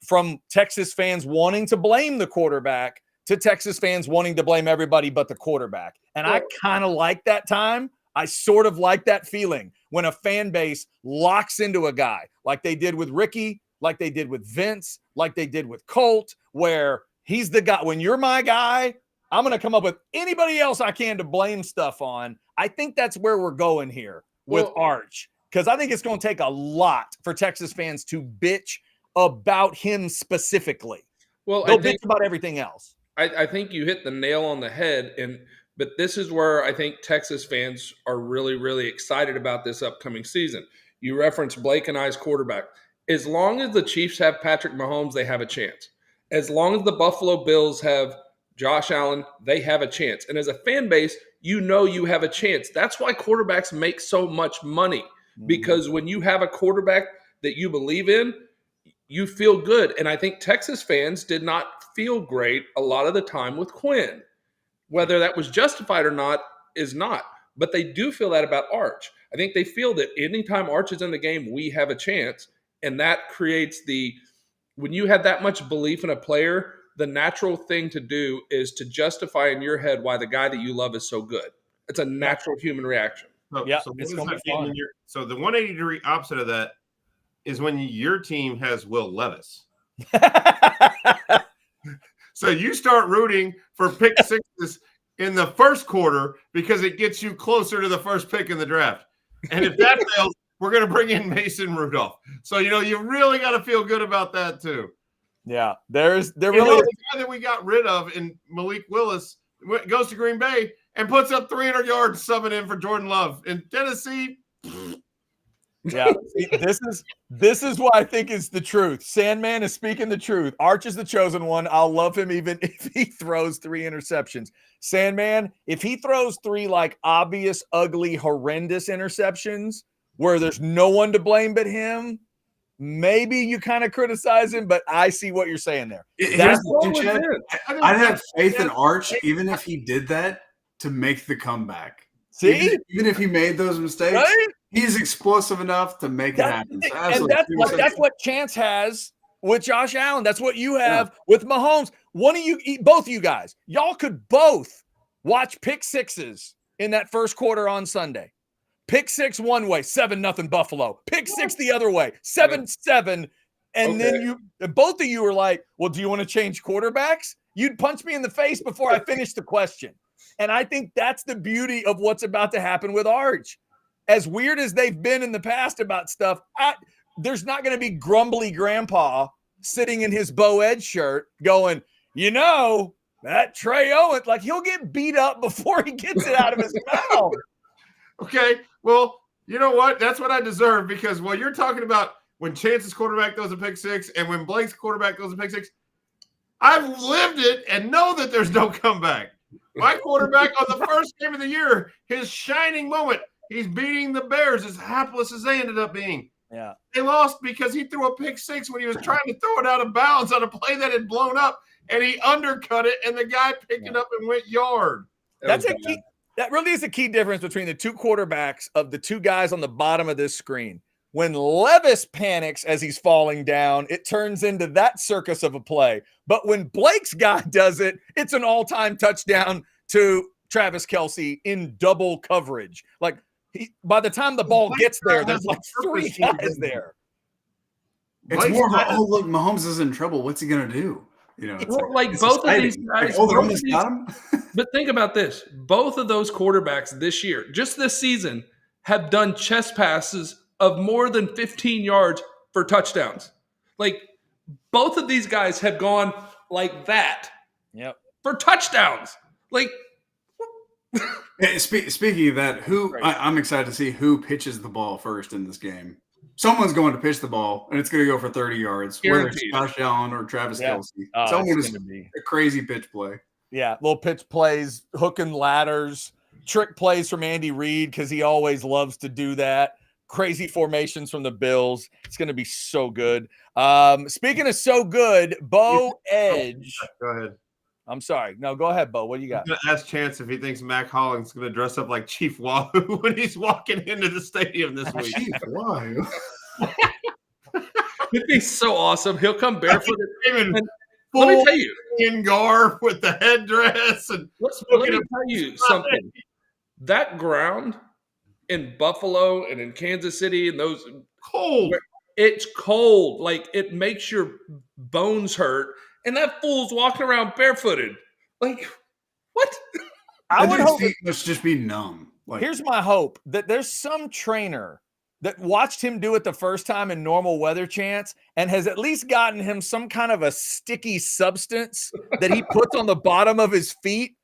from Texas fans wanting to blame the quarterback to Texas fans wanting to blame everybody but the quarterback. And I kind of like that time. I sort of like that feeling when a fan base locks into a guy like they did with Ricky, like they did with Vince, like they did with Colt, where he's the guy. When you're my guy, I'm going to come up with anybody else I can to blame stuff on. I think that's where we're going here with Arch, because I think it's going to take a lot for Texas fans to bitch about him specifically. Well, they'll bitch about everything else. I think you hit the nail on the head, but this is where I think Texas fans are really, really excited about this upcoming season. You referenced Blake and I's quarterback. As long as the Chiefs have Patrick Mahomes, they have a chance. As long as the Buffalo Bills have Josh Allen, they have a chance. And as a fan base, you know you have a chance. That's why quarterbacks make so much money, because when you have a quarterback that you believe in, you feel good. And I think Texas fans did not feel great a lot of the time with Quinn. Whether that was justified or not is not. But they do feel that about Arch. I think they feel that anytime Arch is in the game, we have a chance. And that creates when you have that much belief in a player, the natural thing to do is to justify in your head why the guy that you love is so good. It's a natural human reaction. So it's going to be fun. So the 180-degree opposite of that is when your team has Will Levis. So you start rooting for pick sixes in the first quarter because it gets you closer to the first pick in the draft. And if that fails, we're going to bring in Mason Rudolph. So, you really got to feel good about that too. Yeah, there really is. The guy that we got rid of in Malik Willis goes to Green Bay and puts up 300 yards subbing in for Jordan Love. In Tennessee, yeah, this is what I think is the truth. Sandman is speaking the truth. Arch is the chosen one. I'll love him even if he throws 3 interceptions. Sandman, if he throws 3 like obvious, ugly, horrendous interceptions where there's no one to blame but him, maybe you kind of criticize him, but I see what you're saying there. I'd have faith in Arch, even if he did that, to make the comeback. See? Even if he made those mistakes, right? He's explosive enough to make it happen. So and that's what Chance has with Josh Allen. That's what you have with Mahomes. Both of you guys, y'all could both watch pick sixes in that first quarter on Sunday. Pick 6 one way, 7-0 Buffalo. Pick 6 the other way, 7-7. And then both of you are like, well, do you want to change quarterbacks? You'd punch me in the face before I finish the question. And I think that's the beauty of what's about to happen with Arch. As weird as they've been in the past about stuff, there's not going to be grumbly grandpa sitting in his Bo Ed shirt going, that Trey Owen, like he'll get beat up before he gets it out of his mouth. Okay, well, you know what? That's what I deserve, because while you're talking about when Chance's quarterback throws a pick 6 and when Blake's quarterback throws a pick 6, I've lived it and know that there's no comeback. My quarterback on the first game of the year, his shining moment, he's beating the Bears as hapless as they ended up being. Yeah. They lost because he threw a pick 6 when he was trying to throw it out of bounds on a play that had blown up, and he undercut it, and the guy picked it up and went yard. That's a key. That really is a key difference between the 2 quarterbacks of the 2 guys on the bottom of this screen. When Levis panics as he's falling down, it turns into that circus of a play. But when Blake's guy does it, it's an all-time touchdown to Travis Kelce in double coverage. Like, by the time the ball gets there, there's like 3 guys there. It's more of a, look, Mahomes is in trouble. What's he going to do? Both of these guys. But think about this. Both of those quarterbacks this year, just this season, have done chest passes of more than 15 yards for touchdowns. Like, both of these guys have gone like that for touchdowns. Like, Hey, speaking of that, I'm excited to see who pitches the ball first in this game. Someone's going to pitch the ball, and it's going to go for 30 yards, whether it's Guaranteed. Josh Allen or Travis Kelce. Oh, Someone it's is gonna be a crazy pitch play. Yeah, little pitch plays, hook and ladders, trick plays from Andy Reid because he always loves to do that. Crazy formations from the Bills. It's going to be so good. Speaking of so good, Bo Edge. Go ahead. I'm sorry. No, go ahead, Bo. What do you got? I'm gonna ask Chance if he thinks Mac Hollins going to dress up like Chief Wahoo when he's walking into the stadium this week. Chief Wahoo. It'd be so awesome. He'll come barefooted. Even Let me tell you. in garb with the headdress and Let me tell you something. That ground in Buffalo and in Kansas City and those cold. It's cold. Like it makes your bones hurt. And that fool's walking around barefooted. Like, what? I would hope feet must just be numb. Like, here's my hope that there's some trainer that watched him do it the first time in normal weather, Chance, and has at least gotten him some kind of a sticky substance that he puts on the bottom of his feet,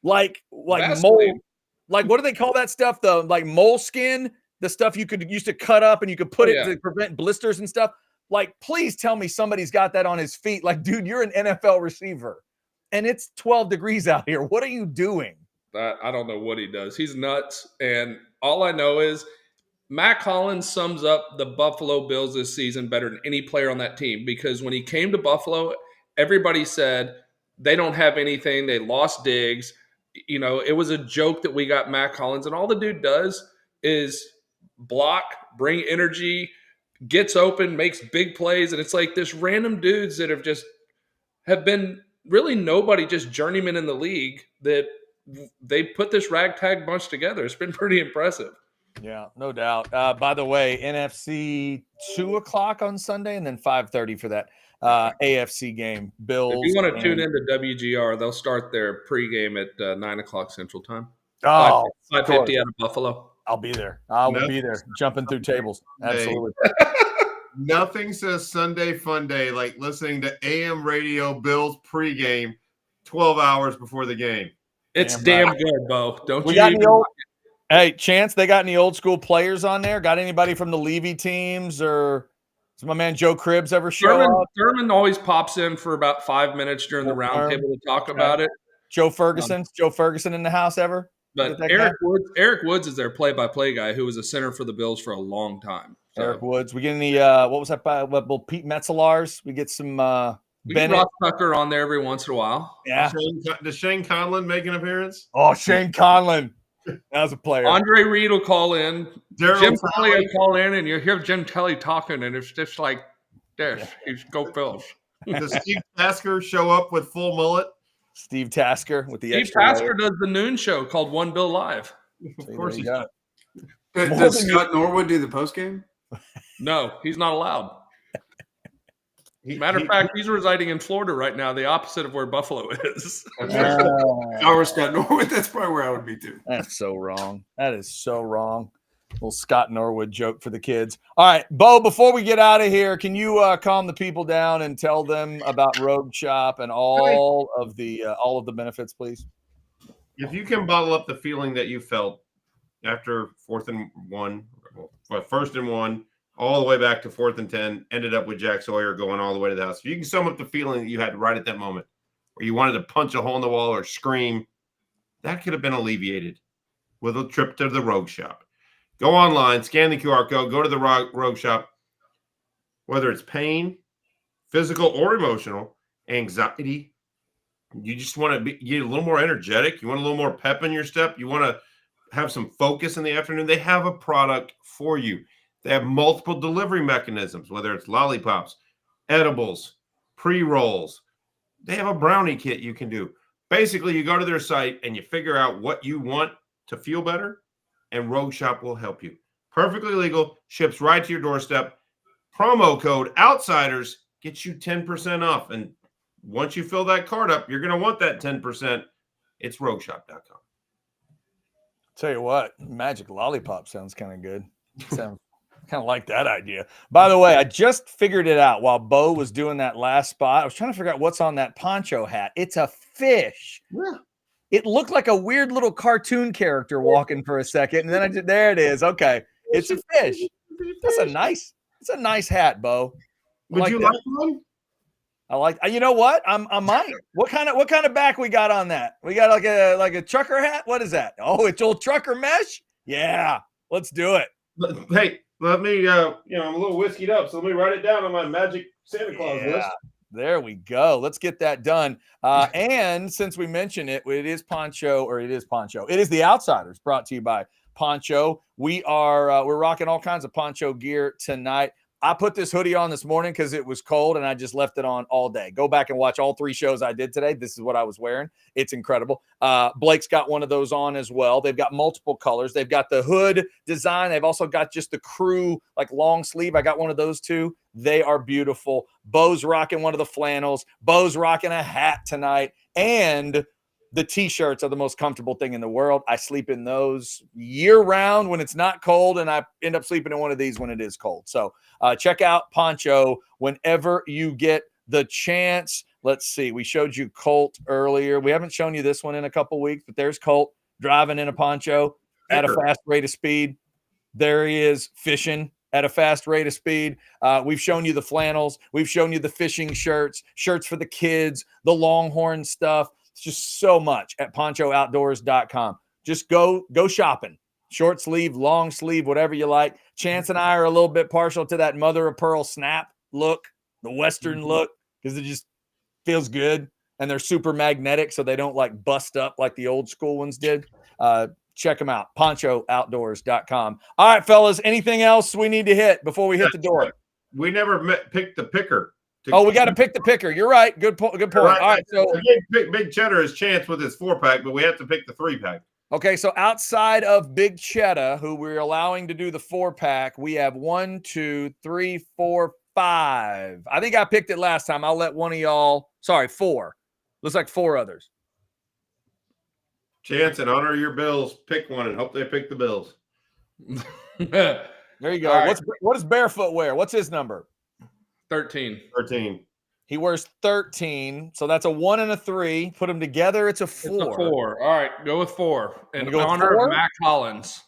like mold. Like, what do they call that stuff? The like moleskin, the stuff you could used to cut up and you could put it to prevent blisters and stuff. Like, please tell me somebody's got that on his feet. Like, dude, you're an NFL receiver and it's 12 degrees out here. What are you doing? I don't know what he does. He's nuts. And all I know is Mac Hollins sums up the Buffalo Bills this season better than any player on that team, because when he came to Buffalo, everybody said they don't have anything. They lost Diggs. You know, it was a joke that we got Mac Hollins, and all the dude does is block, bring energy, gets open, makes big plays, and it's like this random dudes that have been really nobody, just journeyman in the league, that they put this ragtag bunch together. It's been pretty impressive. Yeah, no doubt. By the way, NFC 2:00 on Sunday, and then 5:30 for that AFC game. Bills. If you want to tune into WGR, they'll start their pregame at 9:00 Central Time. Oh, 5:50 out of Buffalo. I'll be there. I will be there, jumping through tables. Absolutely. Nothing says Sunday fun day like listening to AM radio Bills pregame 12 hours before the game. It's damn good, Bo. Don't We you got even? any old, hey, Chance, they got any old school players on there? Got anybody from the Levy teams, or does my man Joe Cribbs ever show up? Thurman always pops in for about 5 minutes during the roundtable to talk about it. Joe Ferguson in the house ever? But Eric Woods is their play-by-play guy, who was a center for the Bills for a long time. So. Eric Woods. We get any what was that by Pete Metzelaars? We get some we get Ross Tucker on there every once in a while. Yeah. Does Shane Conlon make an appearance? Oh, Shane Conlon. That was a player. Andre Reed will call in. Jim Kelly will call in, and you hear Jim Kelly talking, and it's just like this. He's go Bills. Does Steve Tasker show up with full mullet? Steve Tasker with the Steve Tasker does the noon show called One Bill Live. Of course he does. Does Scott Norwood do the post game? No, he's not allowed. Matter of fact, he's residing in Florida right now, the opposite of where Buffalo is. If I were Scott Norwood, that's probably where I would be too. That's so wrong. That is so wrong. Little Scott Norwood joke for the kids. All right, Bo, before we get out of here, can you calm the people down and tell them about Rogue Shop and all of the benefits, please? If you can bottle up the feeling that you felt after 1st and 1, all the way back to 4th and 10, ended up with Jack Sawyer going all the way to the house. If you can sum up the feeling that you had right at that moment, where you wanted to punch a hole in the wall or scream, that could have been alleviated with a trip to the Rogue Shop. Go online, scan the QR code, go to the Rogue Shop. Whether it's pain, physical or emotional, anxiety, you just want to get a little more energetic, you want a little more pep in your step, you want to have some focus in the afternoon, they have a product for you. They have multiple delivery mechanisms, whether it's lollipops, edibles, pre-rolls. They have a brownie kit you can do. Basically, you go to their site and you figure out what you want to feel better, and Rogue Shop will help you. Perfectly legal, ships right to your doorstep. Promo code OUTSIDERS gets you 10% off. And once you fill that card up, you're going to want that 10%. It's rogueshop.com. Tell you what, Magic Lollipop sounds kind of good. Sounds kind of like that idea. By the way, I just figured it out while Bo was doing that last spot. I was trying to figure out what's on that poncho hat. It's a fish. Yeah. It looked like a weird little cartoon character walking for a second, and then there it is. Okay, it's a fish. It's a nice hat, Bo. Would you like one? I like. You know what? I might. What kind of back we got on that? We got like a trucker hat. What is that? Oh, it's old trucker mesh. Yeah, let's do it. Hey, let me. I'm a little whiskeyed up, so let me write it down on my magic Santa Claus list. There we go. Let's get that done. And since we mentioned it, it is The Outsiders, brought to you by Poncho. We're rocking all kinds of Poncho gear tonight. I put this hoodie on this morning because it was cold and I just left it on all day. Go back and watch all 3 shows I did today. This is what I was wearing. It's incredible. Blake's got one of those on as well. They've got multiple colors. They've got the hood design. They've also got just the crew, like long sleeve. I got one of those too. They are beautiful. Bo's rocking one of the flannels. Bo's rocking a hat tonight. And the T-shirts are the most comfortable thing in the world. I sleep in those year round when it's not cold, and I end up sleeping in one of these when it is cold. So check out Poncho whenever you get the chance. Let's see. We showed you Colt earlier. We haven't shown you this one in a couple weeks, but there's Colt driving in a poncho at a fast rate of speed. There he is fishing at a fast rate of speed. We've shown you the flannels. We've shown you the fishing shirts for the kids, the Longhorn stuff. It's just so much at ponchooutdoors.com. Just go shopping. Short sleeve, long sleeve, whatever you like. Chance and I are a little bit partial to that mother of pearl snap look, the Western look, because it just feels good. And they're super magnetic, so they don't like bust up like the old school ones did. Check them out, ponchooutdoors.com. All right, fellas, anything else we need to hit before we hit the door? We never picked the picker. We got to pick the picker. You're right. Good point. All right. So Big Cheddar is Chance with his 4-pack, but we have to pick the 3-pack. Okay. So outside of Big Cheddar, who we're allowing to do the 4-pack, we have 1, 2, 3, 4, 5. I think I picked it last time. I'll let one of y'all. Sorry, 4. Looks like 4 others. Chance, in honor of your Bills, pick one and hope they pick the Bills. There you go. Right. What does Barefoot wear? What's his number? 13. He wears 13, so that's a 1 and a 3. Put them together, it's a 4. It's a 4. All right, go with 4. In go with honor 4? of Mac Hollins.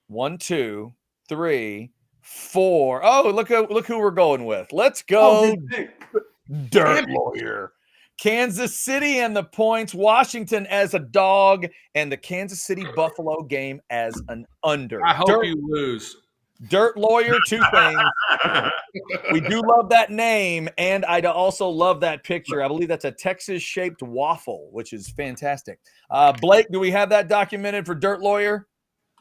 1, 2, 3, 4. Oh, look who we're going with. Let's go, Dirt Lawyer. Kansas City and the points. Washington as a dog, and the Kansas City Buffalo game as an under. I hope you lose. Dirt Lawyer, 2 things. We do love that name, and I also love that picture. I believe that's a Texas-shaped waffle, which is fantastic. Blake, do we have that documented for Dirt Lawyer?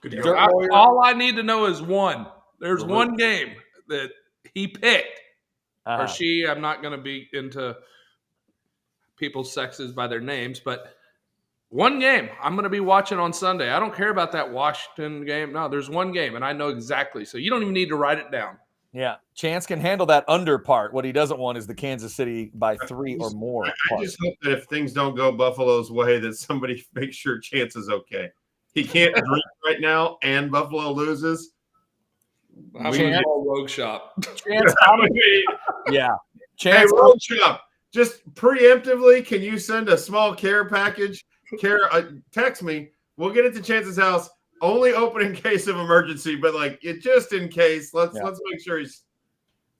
Lawyer? All I need to know is one. There's one game that he picked, or she. I'm not going to be into people's sexes by their names, but one game I'm going to be watching on Sunday. I don't care about that Washington game. No, there's one game, and I know exactly. So you don't even need to write it down. Yeah, Chance can handle that under part. What he doesn't want is the Kansas City by 3 or more. I just hope that if things don't go Buffalo's way, that somebody makes sure Chance is okay. He can't drink right now, and Buffalo loses. I'm going to call Rogue Shop. Chance, yeah. Chance, hey, Rogue Shop, just preemptively, can you send a small care package? Text me. We'll get it to Chance's house. Only open in case of emergency, but just in case. Let's make sure he's.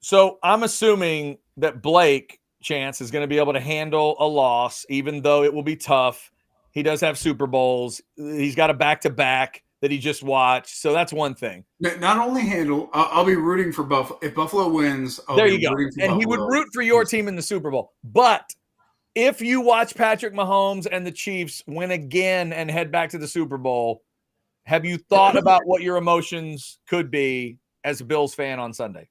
So I'm assuming that Blake Chance is going to be able to handle a loss, even though it will be tough. He does have Super Bowls. He's got a back-to-back that he just watched. So that's one thing. Not only handle, I'll be rooting for Buffalo. If Buffalo wins, there you go. And he would root for your team in the Super Bowl. But if you watch Patrick Mahomes and the Chiefs win again and head back to the Super Bowl, have you thought about what your emotions could be as a Bills fan on Sunday?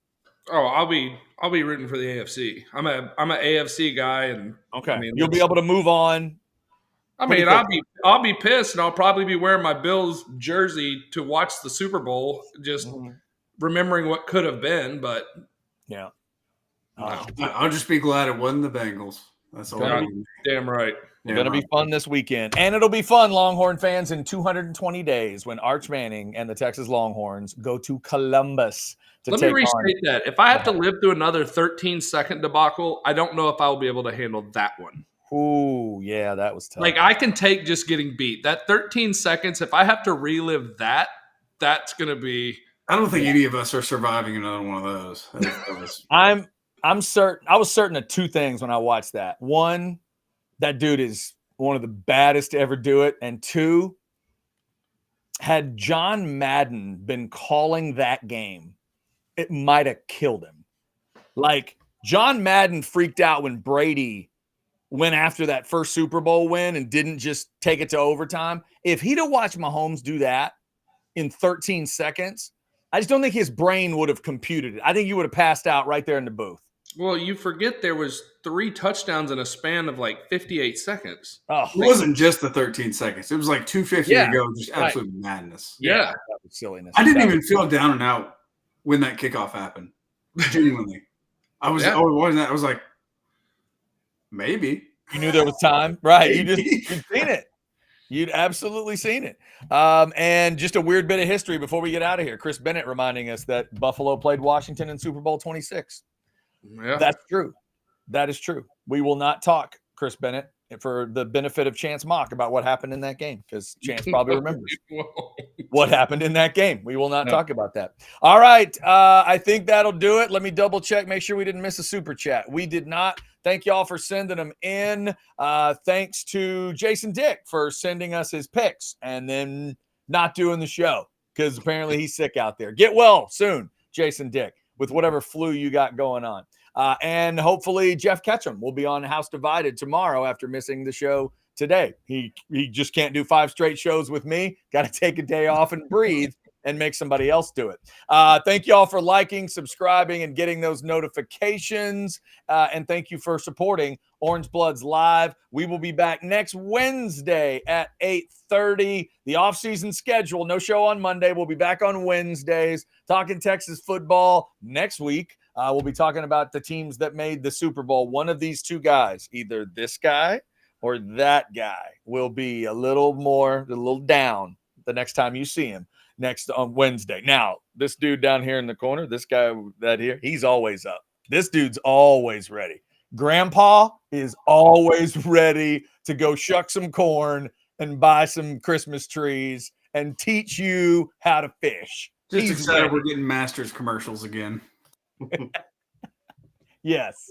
Oh, I'll be rooting for the AFC. I'm an AFC guy, and okay, you'll be able to move on. I mean, I'll be pissed, and I'll probably be wearing my Bills jersey to watch the Super Bowl, just remembering what could have been. But yeah, I'll just be glad it wasn't the Bengals. That's all. Damn right. It's going to be fun this weekend. And it'll be fun, Longhorn fans, in 220 days when Arch Manning and the Texas Longhorns go to Columbus to Let me restate that. If I have to live through another 13-second debacle, I don't know if I will be able to handle that one. Ooh, yeah, that was tough. Like, I can take just getting beat. That 13 seconds, if I have to relive that, that's going to be. I don't think any of us are surviving another one of those. I'm certain. I was certain of two things when I watched that. One, that dude is one of the baddest to ever do it. And two, had John Madden been calling that game, it might have killed him. Like, John Madden freaked out when Brady went after that first Super Bowl win and didn't just take it to overtime. If he'd have watched Mahomes do that in 13 seconds, I just don't think his brain would have computed it. I think you would have passed out right there in the booth. Well, you forget there was 3 touchdowns in a span of like 58 seconds. Oh, It wasn't just the 13 seconds. It was like 250 to go. Just absolute madness. Yeah. That was silliness. I didn't even feel down and out when that kickoff happened. Genuinely. I was like, maybe. You knew there was time, right? You'd seen it. You'd absolutely seen it. And just a weird bit of history before we get out of here. Chris Bennett reminding us that Buffalo played Washington in Super Bowl 26. Yeah. That's true. That is true. We will not talk, Chris Bennett, for the benefit of Chance Mock about what happened in that game, because Chance probably remembers what happened in that game. We will not talk about that. All right. I think that'll do it. Let me double check, make sure we didn't miss a super chat. We did not. Thank y'all for sending them in. Thanks to Jason Dick for sending us his picks and then not doing the show because apparently he's sick out there. Get well soon, Jason Dick, with whatever flu you got going on. And hopefully Jeff Ketchum will be on House Divided tomorrow after missing the show today. He just can't do 5 straight shows with me. Got to take a day off and breathe and make somebody else do it. Thank you all for liking, subscribing, and getting those notifications. And thank you for supporting Orange Bloods Live. We will be back next Wednesday at 8:30. The offseason schedule, no show on Monday. We'll be back on Wednesdays talking Texas football. Next week, we'll be talking about the teams that made the Super Bowl. One of these two guys, either this guy or that guy, will be a little down the next time you see him. Next on Wednesday. Now, this dude down here in the corner, this guy that here, he's always up. This dude's always ready. Grandpa is always ready to go shuck some corn and buy some Christmas trees and teach you how to fish. Just He's excited ready. we're getting Masters commercials again. Yes,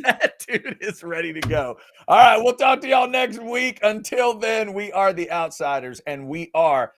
that dude is ready to go. All right, we'll talk to y'all next week. Until then, we are the Outsiders, and we are